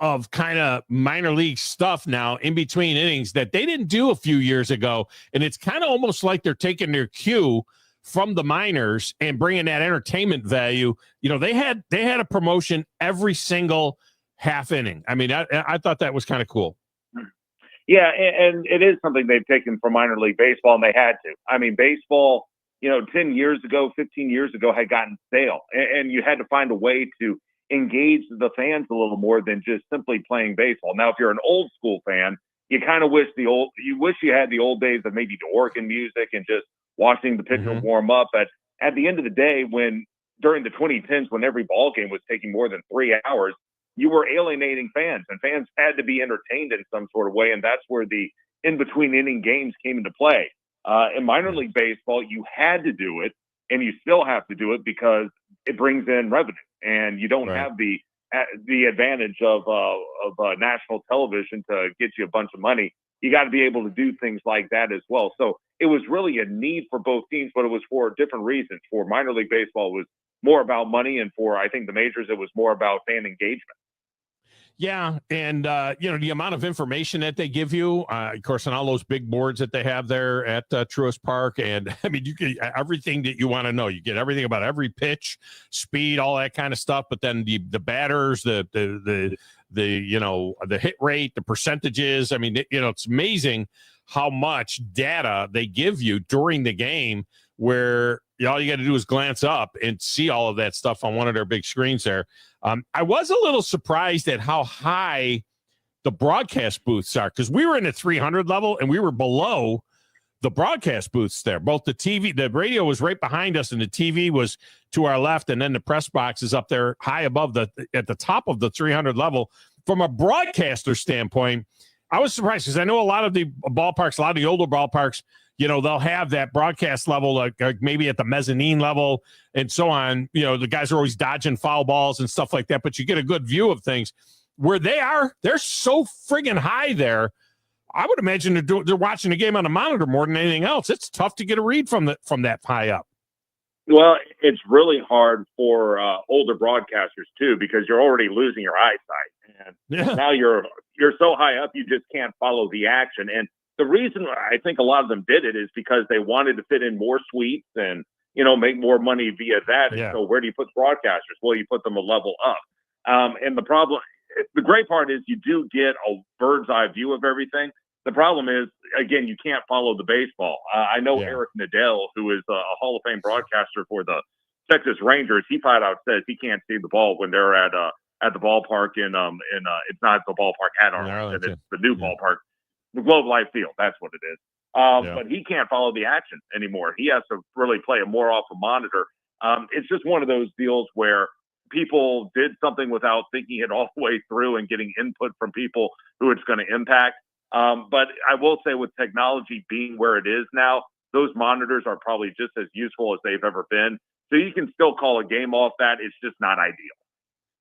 [SPEAKER 5] of kind of minor league stuff now in between innings that they didn't do a few years ago. And it's kind of almost like they're taking their cue from the minors and bringing that entertainment value. They had a promotion every single half inning. I mean, I thought that was kind of cool.
[SPEAKER 18] Yeah, and it is something they've taken from minor league baseball, and they had to. I mean, baseball, 10 years ago, 15 years ago had gotten stale, and you had to find a way to engage the fans a little more than just simply playing baseball. Now, if you're an old school fan, you kind of wish you had the old days of maybe the organ music and just watching the pitcher warm up. But at the end of the day, during the 2010s, when every ball game was taking more than 3 hours, you were alienating fans, and fans had to be entertained in some sort of way. And that's where the in-between inning games came into play. In minor league baseball, you had to do it, and you still have to do it because it brings in revenue, and you don't have the advantage of national television to get you a bunch of money. You got to be able to do things like that as well. So it was really a need for both teams, but it was for different reasons. For minor league baseball, it was more about money, and for, I think, the majors, it was more about fan engagement.
[SPEAKER 5] Yeah, and the amount of information that they give you, of course, on all those big boards that they have there at Truist Park, and I mean, you get everything that you want to know. You get everything about every pitch, speed, all that kind of stuff. But then the batters, the hit rate, the percentages. I mean, it's amazing how much data they give you during the game, where all you got to do is glance up and see all of that stuff on one of their big screens there. I was a little surprised at how high the broadcast booths are, because we were in the 300 level and we were below the broadcast booths there. Both the radio was right behind us and the TV was to our left, and then the press box is up there high above at the top of the 300 level. From a broadcaster standpoint, I was surprised because I know a lot of the ballparks, a lot of the older ballparks, they'll have that broadcast level, like maybe at the mezzanine level and so on. The guys are always dodging foul balls and stuff like that, but you get a good view of things. Where they're so friggin' high there. I would imagine they're watching the game on a monitor more than anything else. It's tough to get a read from that high up.
[SPEAKER 18] Well, it's really hard for older broadcasters too, because you're already losing your eyesight, and now you're so high up you just can't follow the action. And the reason I think a lot of them did it is because they wanted to fit in more suites and make more money via that. And so where do you put the broadcasters? Well, you put them a level up. And the great part is you do get a bird's eye view of everything. The problem is, again, you can't follow the baseball. I know Eric Nadell, who is a Hall of Fame broadcaster for the Texas Rangers. He flat out says he can't see the ball when they're at the ballpark in it's not the ballpark at Arlington, it's the new ballpark, the Globe Life Field. That's what it is. But he can't follow the action anymore. He has to really play it more off a monitor. It's just one of those deals where people did something without thinking it all the way through and getting input from people who it's going to impact. But I will say, with technology being where it is now, those monitors are probably just as useful as they've ever been. So you can still call a game off that. It's just not ideal.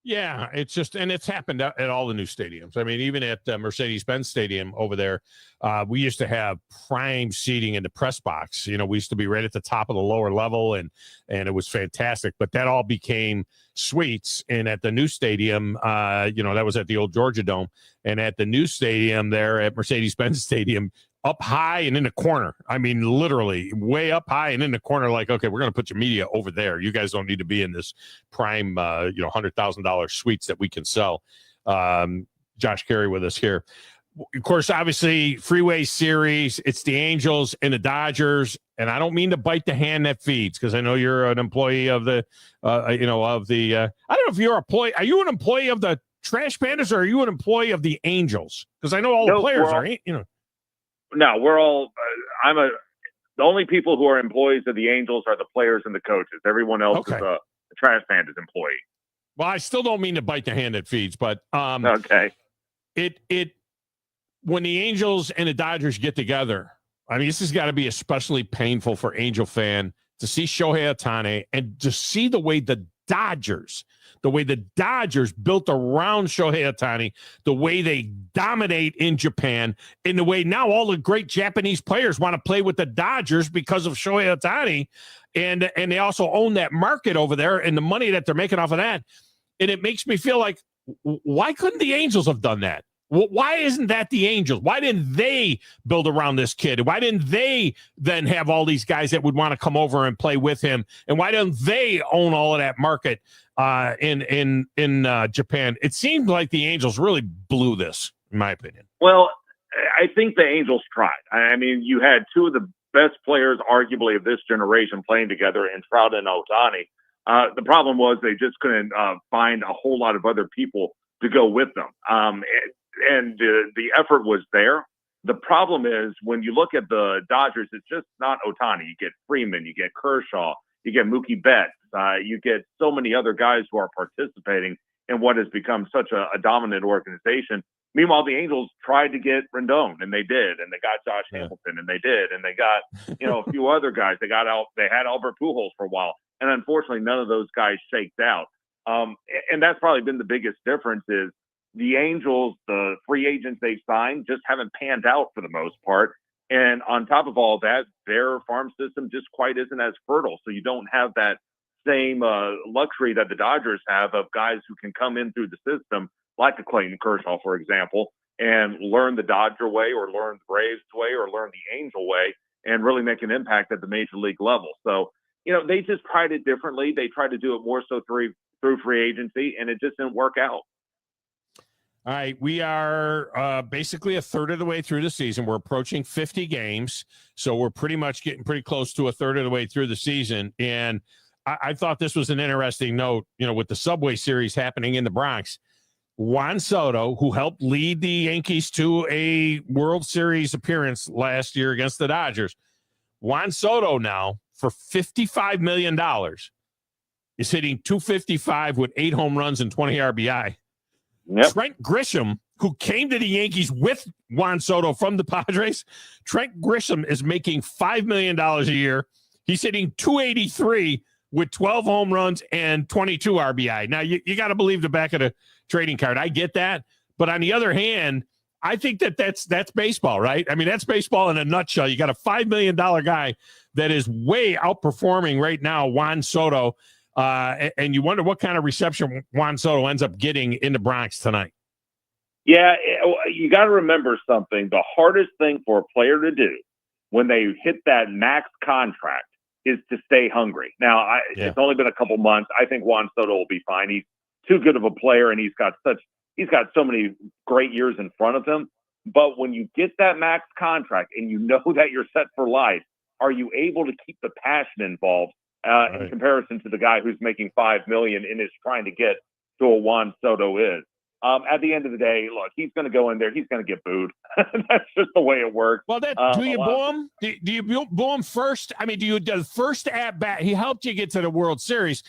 [SPEAKER 5] Yeah, it's happened at all the new stadiums. I mean, even at Mercedes-Benz Stadium over there, we used to have prime seating in the press box. We used to be right at the top of the lower level, and it was fantastic. But that all became suites. And at the new stadium, that was at the old Georgia Dome. And at the new stadium there at Mercedes-Benz Stadium, up high and in the corner. I mean, literally way up high and in the corner, like, okay, we're going to put your media over there. You guys don't need to be in this prime, $100,000 suites that we can sell. Josh Caray with us here. Of course, obviously, Freeway Series, it's the Angels and the Dodgers. And I don't mean to bite the hand that feeds, because I know you're an employee of the, I don't know if you're are you an employee of the Trash Pandas, or are you an employee of the Angels? Because I know all the players are,
[SPEAKER 18] No, we're all. The only people who are employees of the Angels are the players and the coaches. Everyone else is a Trash Pandas employee.
[SPEAKER 5] Well, I still don't mean to bite the hand that feeds, but
[SPEAKER 18] okay.
[SPEAKER 5] When the Angels and the Dodgers get together, I mean, this has got to be especially painful for Angel fan to see Shohei Ohtani and to see the way the Dodgers built around Shohei Ohtani, the way they dominate in Japan, in the way now all the great Japanese players want to play with the Dodgers because of Shohei Ohtani, and they also own that market over there and the money that they're making off of that. And it makes me feel like, why couldn't the Angels have done that? Why isn't that the Angels? Why didn't they build around this kid? Why didn't they then have all these guys that would want to come over and play with him? And why don't they own all of that market in Japan? It seemed like the Angels really blew this, in my opinion.
[SPEAKER 18] Well, I think the Angels tried. I mean, you had two of the best players, arguably, of this generation playing together in Trout and Ohtani. The problem was they just couldn't find a whole lot of other people to go with them. And the effort was there. The problem is, when you look at the Dodgers, it's just not Ohtani. You get Freeman, you get Kershaw, you get Mookie Betts, you get so many other guys who are participating in what has become such a dominant organization. Meanwhile, the Angels tried to get Rendon, and they did, and they got Josh Hamilton, and they did, and they got a few other guys. They had Albert Pujols for a while, and unfortunately, none of those guys shaked out. And that's probably been the biggest difference is the Angels, the free agents they've signed, just haven't panned out for the most part. And on top of all that, their farm system just quite isn't as fertile. So you don't have that same luxury that the Dodgers have of guys who can come in through the system, like a Clayton Kershaw, for example, and learn the Dodger way or learn the Braves way or learn the Angel way and really make an impact at the major league level. So, they just tried it differently. They tried to do it more so through free agency, and it just didn't work out.
[SPEAKER 5] All right, we are basically a third of the way through the season. We're approaching 50 games, so we're pretty much getting pretty close to a third of the way through the season. And I thought this was an interesting note, with the Subway Series happening in the Bronx. Juan Soto, who helped lead the Yankees to a World Series appearance last year against the Dodgers, Juan Soto now, for $55 million, is hitting .255 with 8 home runs and 20 RBI. Yep. Trent Grisham who came to the Yankees with Juan Soto from the Padres. Trent Grisham is making $5 million a year. He's hitting .283 with 12 home runs and 22 RBI. Now, you got to believe the back of the trading card. I get that. But on the other hand, I think that's baseball, right? I mean, that's baseball in a nutshell. You got a $5 million guy that is way outperforming right now Juan Soto, and you wonder what kind of reception Juan Soto ends up getting in the Bronx tonight.
[SPEAKER 18] Yeah, you got to remember something. The hardest thing for a player to do when they hit that max contract is to stay hungry. Now, it's only been a couple months. I think Juan Soto will be fine. He's too good of a player, and he's got so many great years in front of him. But when you get that max contract and you know that you're set for life, are you able to keep the passion involved in comparison to the guy who's making $5 million and is trying to get to a Juan Soto is? At the end of the day, look, he's going to go in there. He's going to get booed. That's just the way it works.
[SPEAKER 5] Well, do you boo him? Do you boo him first? I mean, do you do the first at bat? He helped you get to the World Series.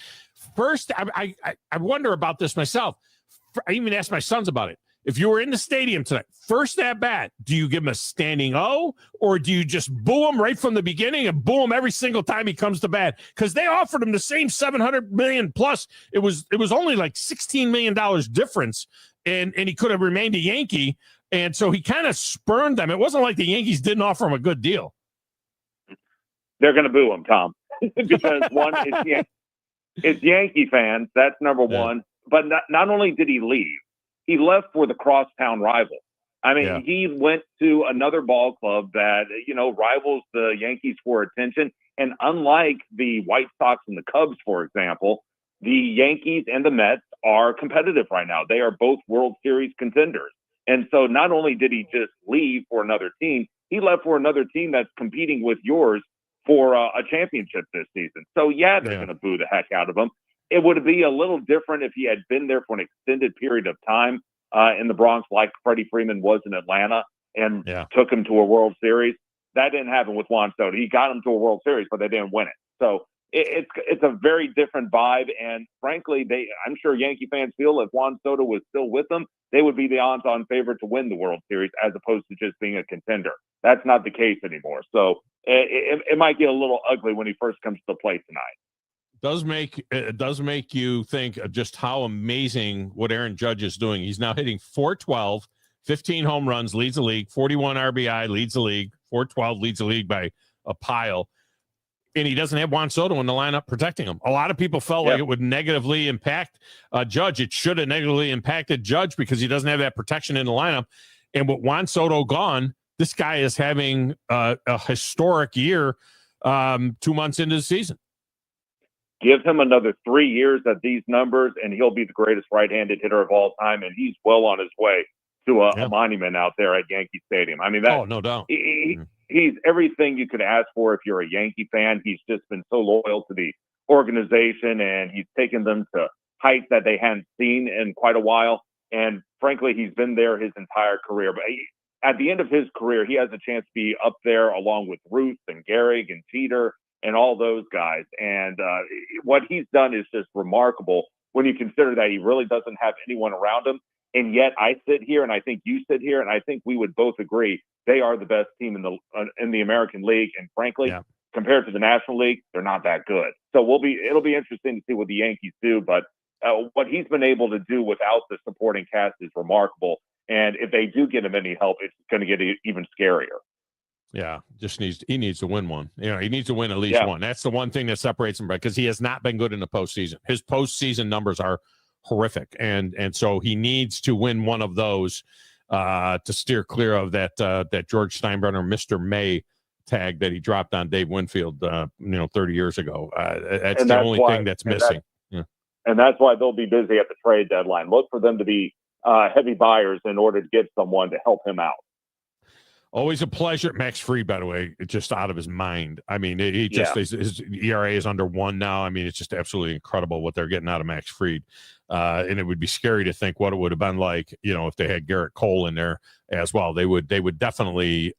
[SPEAKER 5] First, I wonder about this myself. I even asked my sons about it. If you were in the stadium tonight, first at bat, do you give him a standing O, or do you just boo him right from the beginning and boo him every single time he comes to bat? Because they offered him the same $700 million plus. It was only like $16 million difference, and he could have remained a Yankee. And so he kind of spurned them. It wasn't like the Yankees didn't offer him a good deal.
[SPEAKER 18] They're going to boo him, Tom, because one, it's Yankee fans. That's number one. But not only did he leave, he left for the crosstown rival. I mean, he went to another ball club that, rivals the Yankees for attention. And unlike the White Sox and the Cubs, for example, the Yankees and the Mets are competitive right now. They are both World Series contenders. And so not only did he just leave for another team, he left for another team that's competing with yours for a championship this season. So, they're going to boo the heck out of him. It would be a little different if he had been there for an extended period of time in the Bronx, like Freddie Freeman was in Atlanta, and took him to a World Series. That didn't happen with Juan Soto. He got him to a World Series, but they didn't win it. So it's a very different vibe. And frankly, I'm sure Yankee fans feel if Juan Soto was still with them, they would be the odds-on favorite to win the World Series as opposed to just being a contender. That's not the case anymore. So it might get a little ugly when he first comes to the plate tonight.
[SPEAKER 5] It does make you think of just how amazing what Aaron Judge is doing. He's now hitting .412, 15 home runs, leads the league, 41 RBI, leads the league, .412, leads the league by a pile. And he doesn't have Juan Soto in the lineup protecting him. A lot of people felt like it would negatively impact Judge. It should have negatively impacted Judge because he doesn't have that protection in the lineup. And with Juan Soto gone, this guy is having a historic year 2 months into the season.
[SPEAKER 18] Give him another 3 years at these numbers, and he'll be the greatest right-handed hitter of all time, and he's well on his way to a monument out there at Yankee Stadium. I mean,
[SPEAKER 5] no doubt.
[SPEAKER 18] He's everything you could ask for if you're a Yankee fan. He's just been so loyal to the organization, and he's taken them to heights that they hadn't seen in quite a while. And frankly, he's been there his entire career. But at the end of his career, he has a chance to be up there along with Ruth and Gehrig and Jeter and all those guys. And what he's done is just remarkable when you consider that he really doesn't have anyone around him. And yet I sit here, and I think you sit here, and I think we would both agree they are the best team in the American League. And frankly, compared to the National League, they're not that good. So it'll be interesting to see what the Yankees do. But what he's been able to do without the supporting cast is remarkable. And if they do get him any help, it's going to get even scarier.
[SPEAKER 5] Yeah, he needs to win one. He needs to win at least one. That's the one thing that separates him, because he has not been good in the postseason. His postseason numbers are horrific, and so he needs to win one of those to steer clear of that George Steinbrenner Mr. May tag that he dropped on Dave Winfield 30 years ago. That's the only thing that's missing.
[SPEAKER 18] And that's why they'll be busy at the trade deadline. Look for them to be heavy buyers in order to get someone to help him out.
[SPEAKER 5] Always a pleasure. Max Fried, by the way, just out of his mind. I mean, his ERA is under 1 now. I mean, it's just absolutely incredible what they're getting out of Max Fried. And it would be scary to think what it would have been like, if they had Garrett Cole in there as well. They would definitely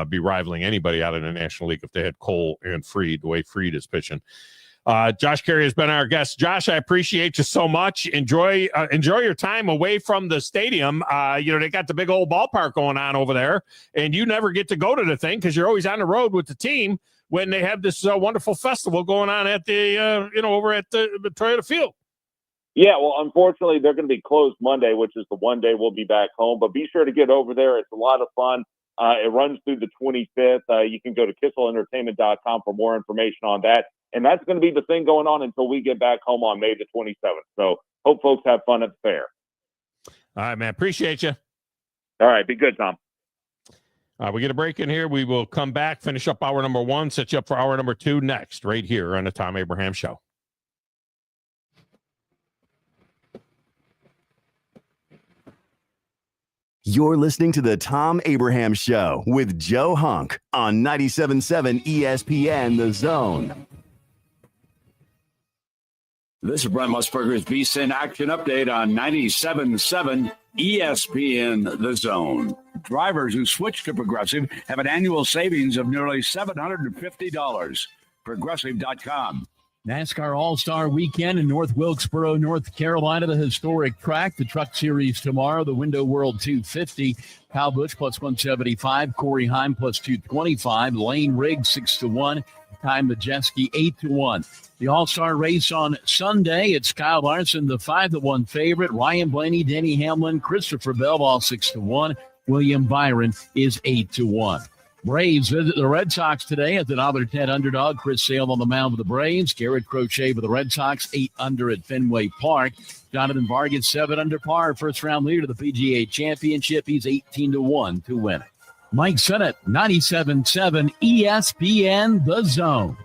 [SPEAKER 5] be rivaling anybody out in the National League if they had Cole and Fried, the way Fried is pitching. Josh Caray has been our guest. Josh, I appreciate you so much. Enjoy your time away from the stadium. They got the big old ballpark going on over there, and you never get to go to the thing because you're always on the road with the team when they have this wonderful festival going on at the over at the Toyota Field.
[SPEAKER 18] Yeah, well, unfortunately, they're going to be closed Monday, which is the one day we'll be back home. But be sure to get over there. It's a lot of fun. It runs through the 25th. You can go to kisselentertainment.com for more information on that. And that's going to be the thing going on until we get back home on May the 27th. So hope folks have fun at the fair.
[SPEAKER 5] All right, man. Appreciate you.
[SPEAKER 18] All right. Be good, Tom.
[SPEAKER 5] We get a break in here. We will come back, finish up hour number 1, set you up for hour number 2 next, right here on the Thom Abraham Show.
[SPEAKER 16] You're listening to the Thom Abraham Show with Joe Hunk on 97.7 ESPN The Zone.
[SPEAKER 19] This is Brent Musburger's VSiN Action Update on 97.7 ESPN The Zone. Drivers who switch to Progressive have an annual savings of nearly $750. Progressive.com.
[SPEAKER 20] NASCAR All-Star Weekend in North Wilkesboro, North Carolina, the historic track. The Truck Series tomorrow, the Window World 250. Kyle Busch plus 175, Corey Heim plus 225, Lane Riggs 6-1, Ty Majeski 8-1. The All-Star race on Sunday, it's Kyle Larson, the 5-1 favorite, Ryan Blaney, Denny Hamlin, Christopher Bell, all 6-1. William Byron is 8-1. Braves visit the Red Sox today at the $10 underdog. Chris Sale on the mound for the Braves. Garrett Crochet for the Red Sox, 8 under at Fenway Park. Jonathan Vargas, 7 under par, first-round leader of the PGA Championship. He's 18-1 to win it. Mike Sennett, 97.7 ESPN The Zone.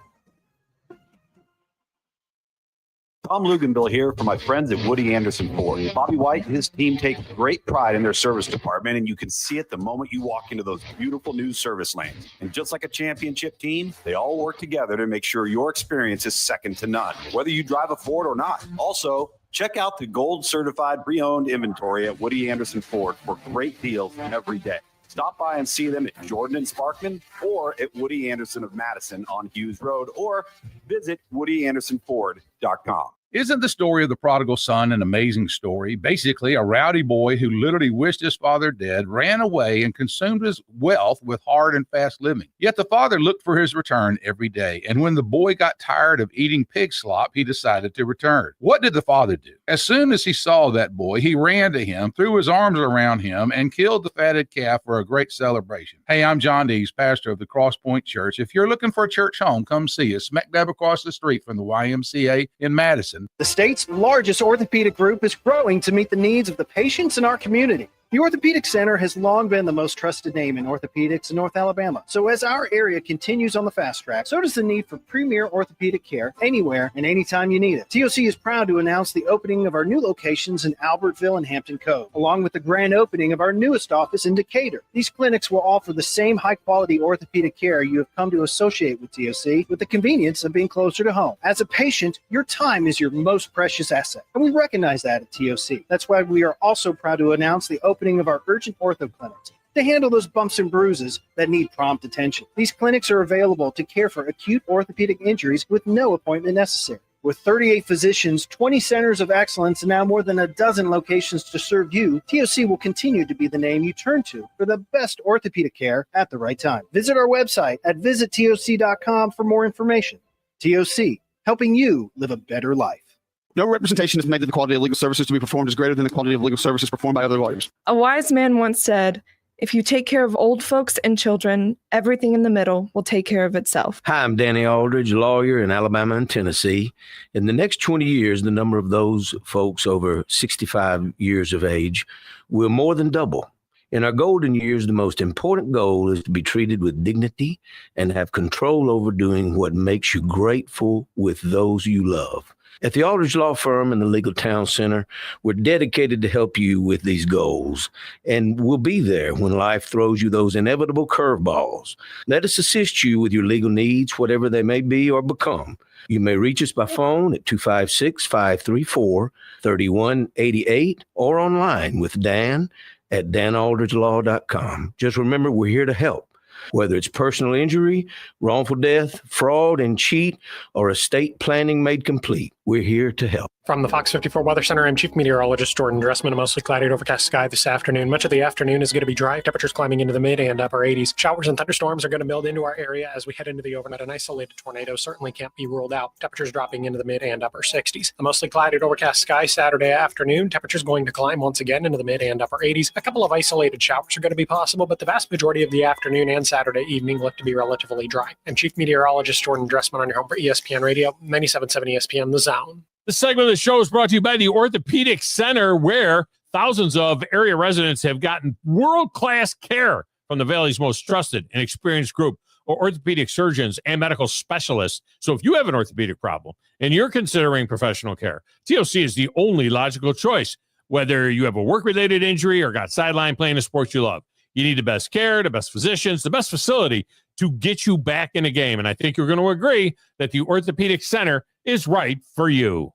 [SPEAKER 21] Tom Luganville here for my friends at Woody Anderson Ford. Bobby White and his team take great pride in their service department, and you can see it the moment you walk into those beautiful new service lanes. And just like a championship team, they all work together to make sure your experience is second to none, whether you drive a Ford or not. Also, check out the gold certified pre-owned inventory at Woody Anderson Ford for great deals every day. Stop by and see them at Jordan and Sparkman or at Woody Anderson of Madison on Hughes Road, or visit WoodyAndersonFord.com.
[SPEAKER 22] Isn't the story of the prodigal son an amazing story? Basically, a rowdy boy who literally wished his father dead, ran away, and consumed his wealth with hard and fast living. Yet the father looked for his return every day, and when the boy got tired of eating pig slop, he decided to return. What did the father do? As soon as he saw that boy, he ran to him, threw his arms around him, and killed the fatted calf for a great celebration. Hey, I'm John Dees, pastor of the Cross Point Church. If you're looking for a church home, come see us, smack dab across the street from the YMCA in Madison.
[SPEAKER 23] The state's largest orthopedic group is growing to meet the needs of the patients in our community. The Orthopedic Center has long been the most trusted name in orthopedics in North Alabama. So as our area continues on the fast track, so does the need for premier orthopedic care anywhere and anytime you need it. TOC is proud to announce the opening of our new locations in Albertville and Hampton Cove, along with the grand opening of our newest office in Decatur. These clinics will offer the same high-quality orthopedic care you have come to associate with TOC, with the convenience of being closer to home. As a patient, your time is your most precious asset, and we recognize that at TOC. That's why we are also proud to announce the opening of our urgent ortho clinics to handle those bumps and bruises that need prompt attention. These clinics are available to care for acute orthopedic injuries with no appointment necessary. With 38 physicians, 20 centers of excellence, and now more than a dozen locations to serve you, TOC will continue to be the name you turn to for the best orthopedic care at the right time. Visit our website at visittoc.com for more information. TOC, helping you live a better life.
[SPEAKER 24] No representation is made that the quality of legal services to be performed is greater than the quality of legal services performed by other lawyers.
[SPEAKER 25] A wise man once said, if you take care of old folks and children, everything in the middle will take care of itself.
[SPEAKER 26] Hi, I'm Danny Aldridge, lawyer in Alabama and Tennessee. In the next 20 years, the number of those folks over 65 years of age will more than double. In our golden years, the most important goal is to be treated with dignity and have control over doing what makes you grateful with those you love. At the Aldridge Law Firm and the Legal Town Center, we're dedicated to help you with these goals, and we'll be there when life throws you those inevitable curveballs. Let us assist you with your legal needs, whatever they may be or become. You may reach us by phone at 256-534-3188 or online with Dan at danaldridgelaw.com. Just remember, we're here to help. Whether it's personal injury, wrongful death, fraud and cheat, or estate planning made complete, we're here to help.
[SPEAKER 1] From the Fox 54 Weather Center, I'm Chief Meteorologist Jordan Dressman. A mostly cloudy and overcast sky this afternoon. Much of the afternoon is going to be dry. Temperatures climbing into the mid and upper 80s. Showers and thunderstorms are going to build into our area as we head into the overnight. An isolated tornado certainly can't be ruled out. Temperatures dropping into the mid and upper 60s. A mostly cloudy and overcast sky Saturday afternoon. Temperatures going to climb once again into the mid and upper 80s. A couple of isolated showers are going to be possible, but the vast majority of the afternoon and Saturday evening look to be relatively dry. I'm Chief Meteorologist Jordan Dressman on your home for ESPN Radio, 97.7 ESPN The Zone.
[SPEAKER 5] This segment of the show is brought to you by the Orthopedic Center, where thousands of area residents have gotten world-class care from the Valley's most trusted and experienced group of orthopedic surgeons and medical specialists. So if you have an orthopedic problem and you're considering professional care, TOC is the only logical choice. Whether you have a work-related injury or got sidelined playing a sport you love, you need the best care, the best physicians, the best facility to get you back in the game. And I think you're going to agree that the Orthopedic Center is right for you.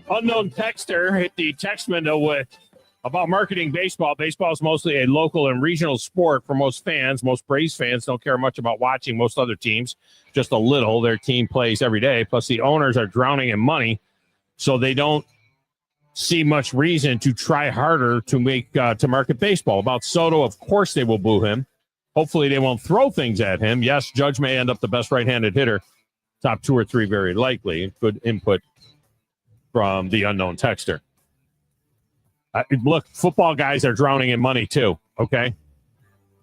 [SPEAKER 5] Unknown texter hit the text window with about marketing baseball. Baseball is mostly a local and regional sport for most fans. Most Braves fans don't care much about watching most other teams, just a little. Their team plays every day. Plus, the owners are drowning in money, so they don't see much reason to try harder to make to market baseball. About Soto, of course, they will boo him. Hopefully, they won't throw things at him. Yes, Judge may end up the best right-handed hitter. Top 2 or 3, very likely. Good input from the unknown texter. Look, football guys are drowning in money too, okay?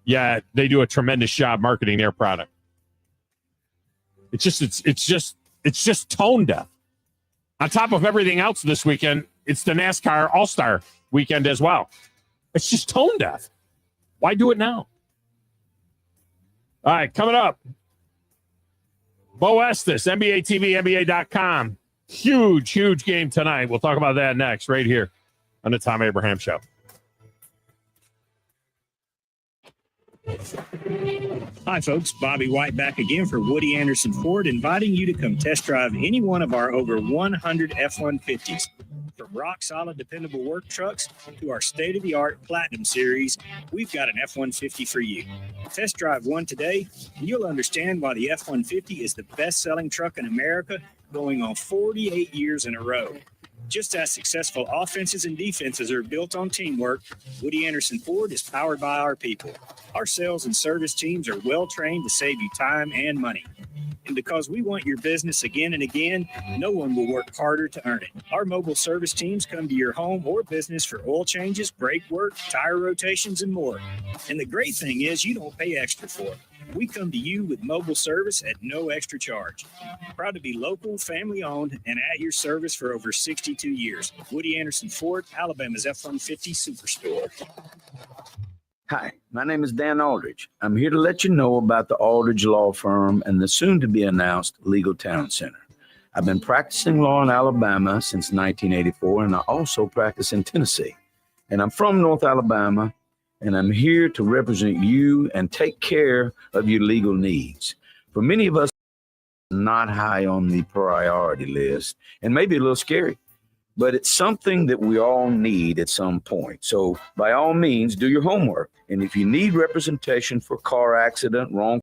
[SPEAKER 5] Yeah, they do a tremendous job marketing their product. It's just tone deaf. On top of everything else this weekend, it's the NASCAR All-Star weekend as well. It's just tone deaf. Why do it now? All right, coming up. Beau Estes, NBA TV, NBA.com. Huge game tonight. We'll talk about that next right here on the Thom Abraham Show.
[SPEAKER 15] Hi, folks. Bobby White back again for Woody Anderson Ford, inviting you to come test drive any one of our over 100 F-150s. From rock-solid, dependable work trucks to our state-of-the-art Platinum Series, we've got an F-150 for you. Test drive one today, and you'll understand why the F-150 is the best-selling truck in America, going on 48 years in a row. Just as successful offenses and defenses are built on teamwork, Woody Anderson Ford is powered by our people. Our sales and service teams are well-trained to save you time and money. And because we want your business again and again, no one will work harder to earn it. Our mobile service teams come to your home or business for oil changes, brake work, tire rotations, and more. And the great thing is you don't pay extra for it. We come to you with mobile service at no extra charge. Proud to be local, family-owned, and at your service for over 62 years. Woody Anderson Ford, Alabama's F-150 Superstore.
[SPEAKER 26] Hi, my name is Dan Aldridge. I'm here to let you know about the Aldridge Law Firm and the soon-to-be-announced Legal Talent Center. I've been practicing law in Alabama since 1984, and I also practice in Tennessee. And I'm from North Alabama, and I'm here to represent you and take care of your legal needs. For many of us, not high on the priority list, and maybe a little scary, but it's something that we all need at some point. So by all means, do your homework. And if you need representation for car accident, wrong